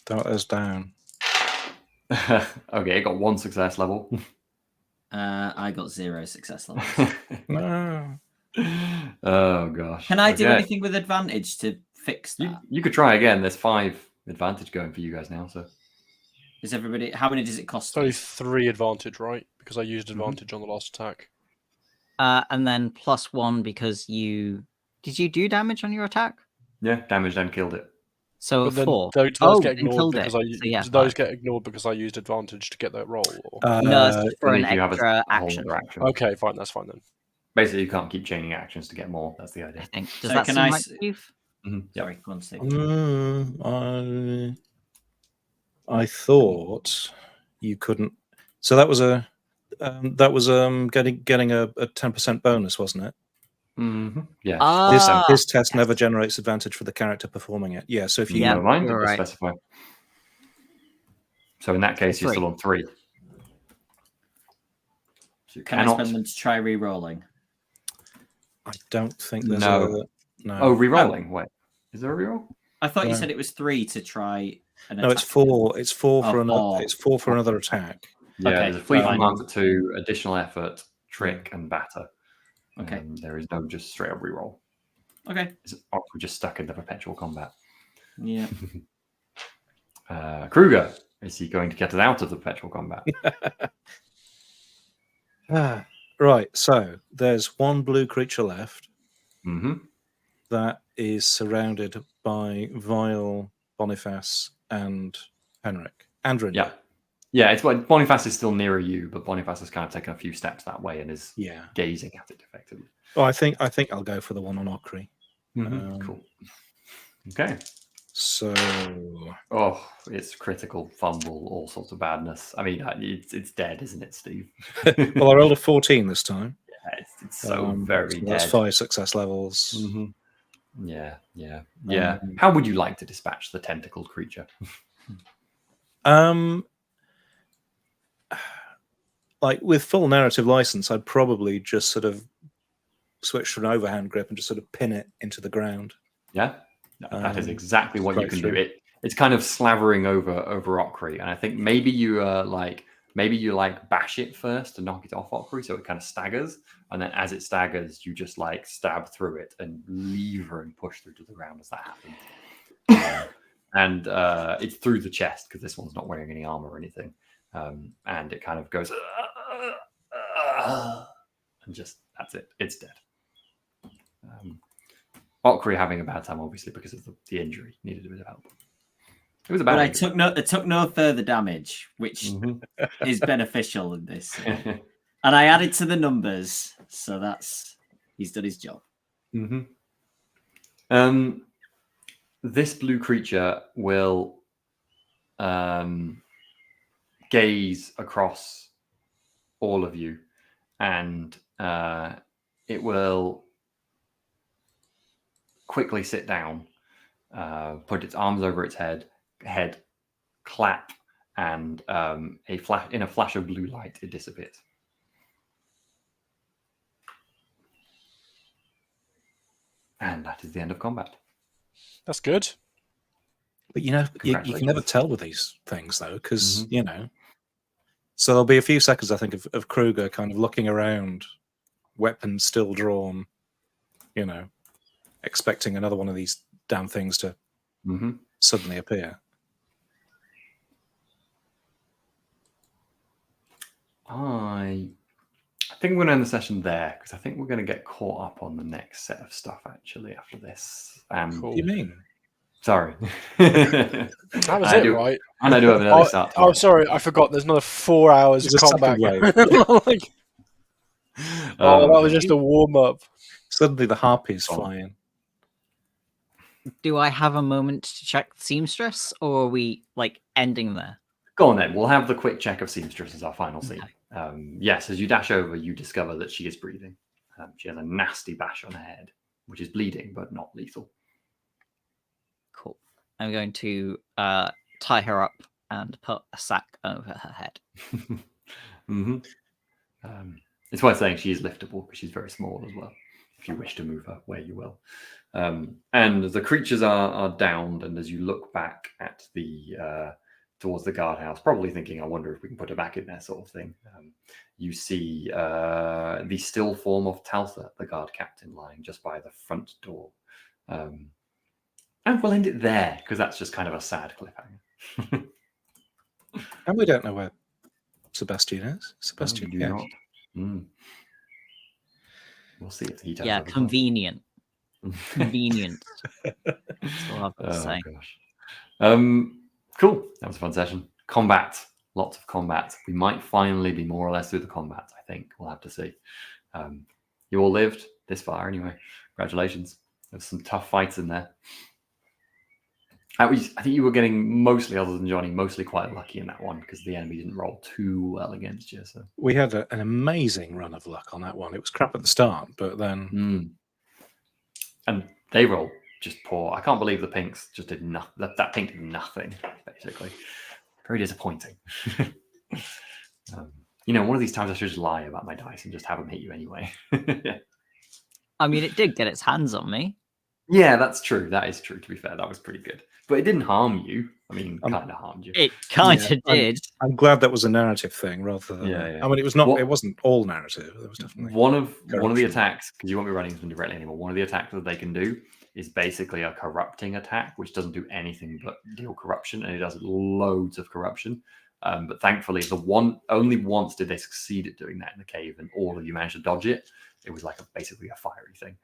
Don't let us down. Okay, it got 1 success level. I got 0 success levels. No. Oh gosh. Can I do anything with advantage to fix that? You could try again. There's 5 advantage going for you guys now. So Is everybody? How many does it cost? It's only 3 advantage, right? Because I used advantage on the last attack. And then +1 because did you do damage on your attack? yeah, damaged and killed it. So But then 4. those get and ignored killed it. because So those 5. get ignored because I used advantage to get that roll. Or... No, it's just for Only an if you have extra a whole action. other action. Okay, fine, that's fine then. Basically, you can't keep chaining actions to get more. That's the I idea. think. Does So that can seem I right, s- Steve? Sorry, go on, Steve. I thought you couldn't. So that was getting a 10% bonus, wasn't it? Yeah. This test never generates advantage for the character performing it. Yeah, so if you Never mind. you're Just right. specify. So in that case, you're still on 3. So you Can I cannot. spend them to try re-rolling? I don't think there's No. no. Oh, re-rolling. Wait, is there a re-roll? I thought you No. said it was 3 to try an No, it's attack. 4. It's 4 Oh, for another. 4. It's 4 for another attack. Yeah, Okay, there's a fleet fine. command for 2, additional effort, trick, and batter. Okay. There is no just straight up re-roll. Okay. We're just stuck in the perpetual combat. Yeah. Kruger, is he going to get us out of the perpetual combat? Right. So there's one blue creature left Mm-hmm. that is surrounded by Vile, Boniface, and Henrik. Andrin. Yeah. Yeah, it's like Boniface is still nearer you, but Boniface has kind of taken a few steps that way and is Yeah. gazing at it effectively. Oh, I think I'll go for the one on Okri. Cool. Okay. So Oh, it's critical, fumble, all sorts of badness. I mean, it's dead, isn't it, Steve? well, I rolled a 14 this time. Yeah, it's so very so dead. that's 5 success levels. Mm-hmm. Yeah. How would you like to dispatch the tentacled creature? Like with full narrative license, I'd probably just sort of switch to an overhand grip and just sort of pin it into the ground. Yeah, that is exactly what you straight can through. do. It's kind of slavering over Okri, and I think maybe you bash it first to knock it off Okri, so it kind of staggers, and then as it staggers, you just like stab through it and lever and push through to the ground as that happens. And it's through the chest because this one's not wearing any armor or anything, and it kind of goes and just that's it. It's dead. Okri having a bad time, obviously, because of the injury. Needed a bit of help. It was a bad But I injury. took no further damage, which is beneficial in this. And I added to the numbers, so he's done his job. This blue creature will gaze across all of you, and it will quickly sit down, put its arms over its head, clap, and in a flash of blue light, it disappears. And that is the end of combat. That's good. But you can never Congratulations. tell with these things though, because So there'll be a few seconds, I think, of Kruger kind of looking around, weapon still drawn, expecting another one of these damn things to suddenly appear. I think we're going to end the session there because I think we're going to get caught up on the next set of stuff actually after this. Cool. What do you mean? Sorry. That was right? And I do have an early start. Oh, sorry, I forgot. There's another 4 hours There's of a combat. second wave. Oh, that was just a warm up. Suddenly the harpies Oh. fly in. Do I have a moment to check the seamstress, or are we like ending there? Go on then. We'll have the quick check of seamstress as our final scene. Yes, as you dash over, you discover that she is breathing. She has a nasty bash on her head, which is bleeding but not lethal. Cool. I'm going to tie her up and put a sack over her head. It's worth saying she is liftable because she's very small as well. If you wish to move her where you will. And the creatures are downed, and as you look back at the towards the guardhouse, probably thinking, I wonder if we can put her back in there, sort of thing. You see the still form of Taltha, the guard captain, lying just by the front door. And we'll end it there, because that's just kind of a sad cliffhanger. And we don't know where Sebastian is. Sebastian, do yeah. not. We'll see if he turns Yeah, up as well. convenient. Convenient. That's all I've got to say. Gosh. Cool. That was a fun session. Combat. Lots of combat. We might finally be more or less through the combat, I think. We'll have to see. You all lived this far anyway. Congratulations. There's some tough fights in there. I think you were getting mostly, other than Jonny, mostly quite lucky in that one because the enemy didn't roll too well against you. So We had an amazing run of luck on that one. It was crap at the start, but then... And they rolled just poor. I can't believe the pinks just did nothing. That pink did nothing, basically. Very disappointing. One of these times I should just lie about my dice and just have them hit you anyway. I mean, it did get its hands on me. Yeah, that's true. That is true, to be fair. That was pretty good. But it didn't harm you. I mean, kind of harmed you. It kind of did. I'm glad that was a narrative thing rather than... Yeah. I mean, it was not. It wasn't all narrative. There was definitely... One of the attacks, because you won't be running them directly anymore, one of the attacks that they can do is basically a corrupting attack, which doesn't do anything but deal corruption, and it does loads of corruption. But thankfully, only once did they succeed at doing that in the cave, and all of you managed to dodge it. It was like basically a fiery thing.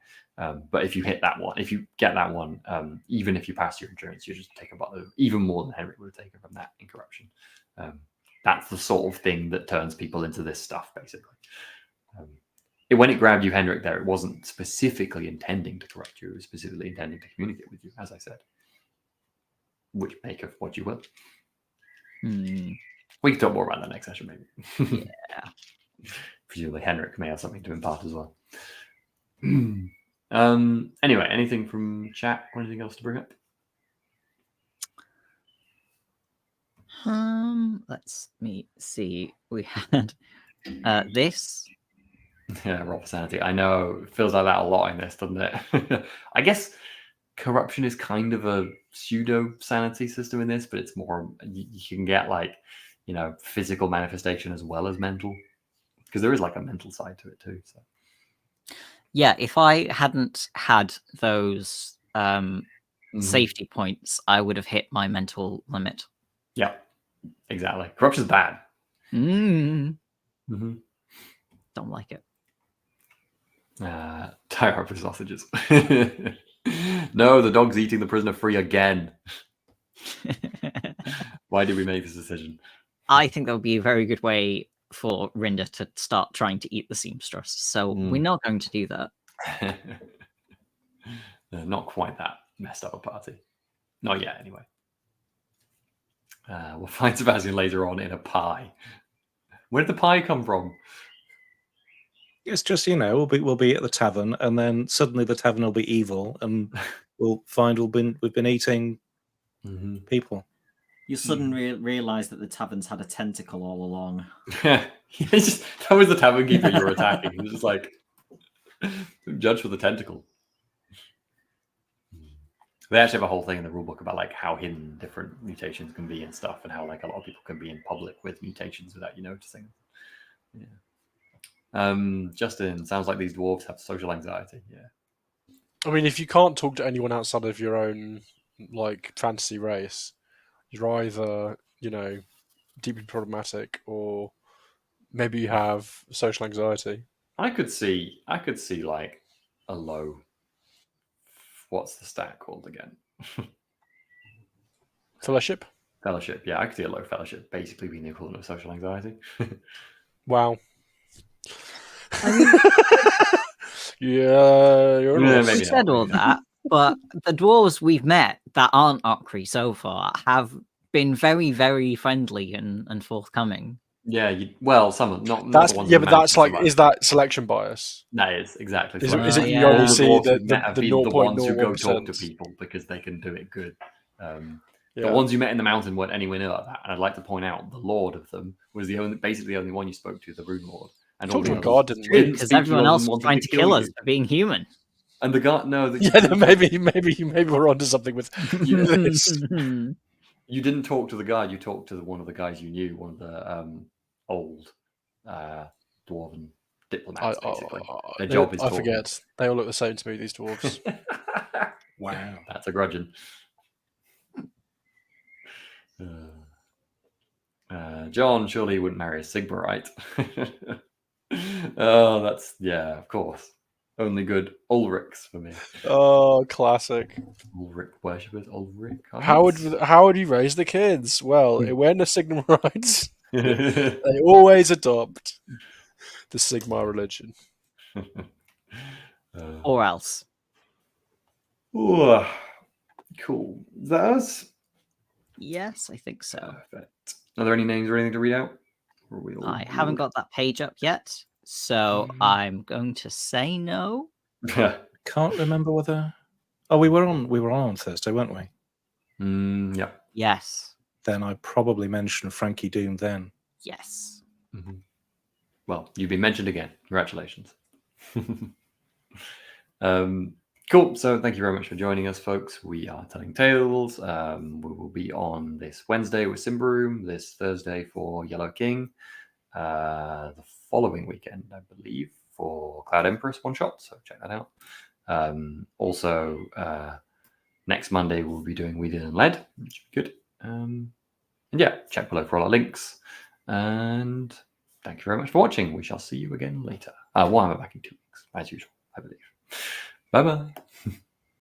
But if you hit that one, if you get that one, even if you pass your endurance, you just take a bottle, even more than Henrik would have taken from that in corruption. That's the sort of thing that turns people into this stuff, basically. When it grabbed you, Henrik, there, it wasn't specifically intending to corrupt you. It was specifically intending to communicate with you, as I said. Which make of what you will. We can talk more about that next session, maybe. Yeah. Presumably Henrik may have something to impart as well. Anyway, anything from chat or anything else to bring up? Let's me see. We had this. Yeah, roll for sanity. I know it feels like that a lot in this, doesn't it? I guess corruption is kind of a pseudo sanity system in this, but it's more you can get physical manifestation as well as mental, because there is like a mental side to it too. So yeah, if I hadn't had those safety points, I would have hit my mental limit. Yeah, exactly. Corruption's bad. Don't like it. Tie up for sausages. No, the dog's eating the prisoner free again. Why did we make this decision? I think that would be a very good way for Rinda to start trying to eat the seamstress. So we're not going to do that. Not quite that messed up a party. Not yet, anyway. We'll find Sebastian later on in a pie. Where did the pie come from? It's just, we'll be at the tavern, and then suddenly the tavern will be evil, and we'll find we've been eating people. You suddenly realise that the tavern's had a tentacle all along. That was the tavern keeper you were attacking. He was just like, judge for the tentacle. They actually have a whole thing in the rulebook about how hidden different mutations can be and stuff, and how a lot of people can be in public with mutations without you noticing. Yeah. Justin, sounds like these dwarves have social anxiety. Yeah. I mean, if you can't talk to anyone outside of your own fantasy race, you're either deeply problematic, or maybe you have social anxiety. I could see a low. What's the stat called again? Fellowship. Fellowship. Yeah, I could see a low fellowship basically being the equivalent of social anxiety. Wow. Yeah, you're Yeah, lost. maybe You said not, all maybe that, but the dwarves we've met that aren't Okri so far have been very, very friendly and forthcoming. Yeah, well, some of not That's the ones yeah, on the but that's mountain so like, much. is that selection bias? That is exactly. Is selection. it you yeah. only All the see dwarves the we've met have the been the ones who go talk to 0.01%? people because they can do it good. The Yeah. ones you met in the mountain weren't anywhere near like that. And I'd like to point out the Lord of them was basically the only one you spoke to, the Rune Lord. And all Talked to the a others god, didn't didn't we? Because speak to you everyone other else than was wanting trying to kill us you. for being human. And the guard, no, you Yeah, didn't maybe we're onto something with this. you didn't talk to the guard. You talked to one of the guys you knew, one of the old dwarven diplomats, basically. Their job is I talking. forget. They all look the same to me, these dwarves. Wow. That's a grudging. John surely wouldn't marry a Sigma, right? Oh, that's yeah, of course. Only good Ulrichs for me. Oh, classic. Ulrich worshippers, Ulrich. How would you raise the kids? Well, when the Sigma rights, would? they always adopt the Sigma religion. Or else. Ooh, cool. Is that us? Yes, I think so. Perfect. Are there any names or anything to read out? Or are we all I haven't good? got that page up yet, so I'm going to say no. Can't remember whether. Oh, we were on Thursday, weren't we? Yeah. Yes. Then I probably mentioned Frankie Doom then. Yes. Mhm. Well, you've been mentioned again. Congratulations. Cool. So thank you very much for joining us, folks. We are telling tales. We will be on this Wednesday with Simbaroom, this Thursday for Yellow King, the following weekend, I believe, for Cloud Empress one shot. So check that out. Also, next Monday we'll be doing Weeded and Lead, which would be good. And yeah, check below for all our links. And thank you very much for watching. We shall see you again later. Warhammer back in 2 weeks, as usual, I believe. Bye bye.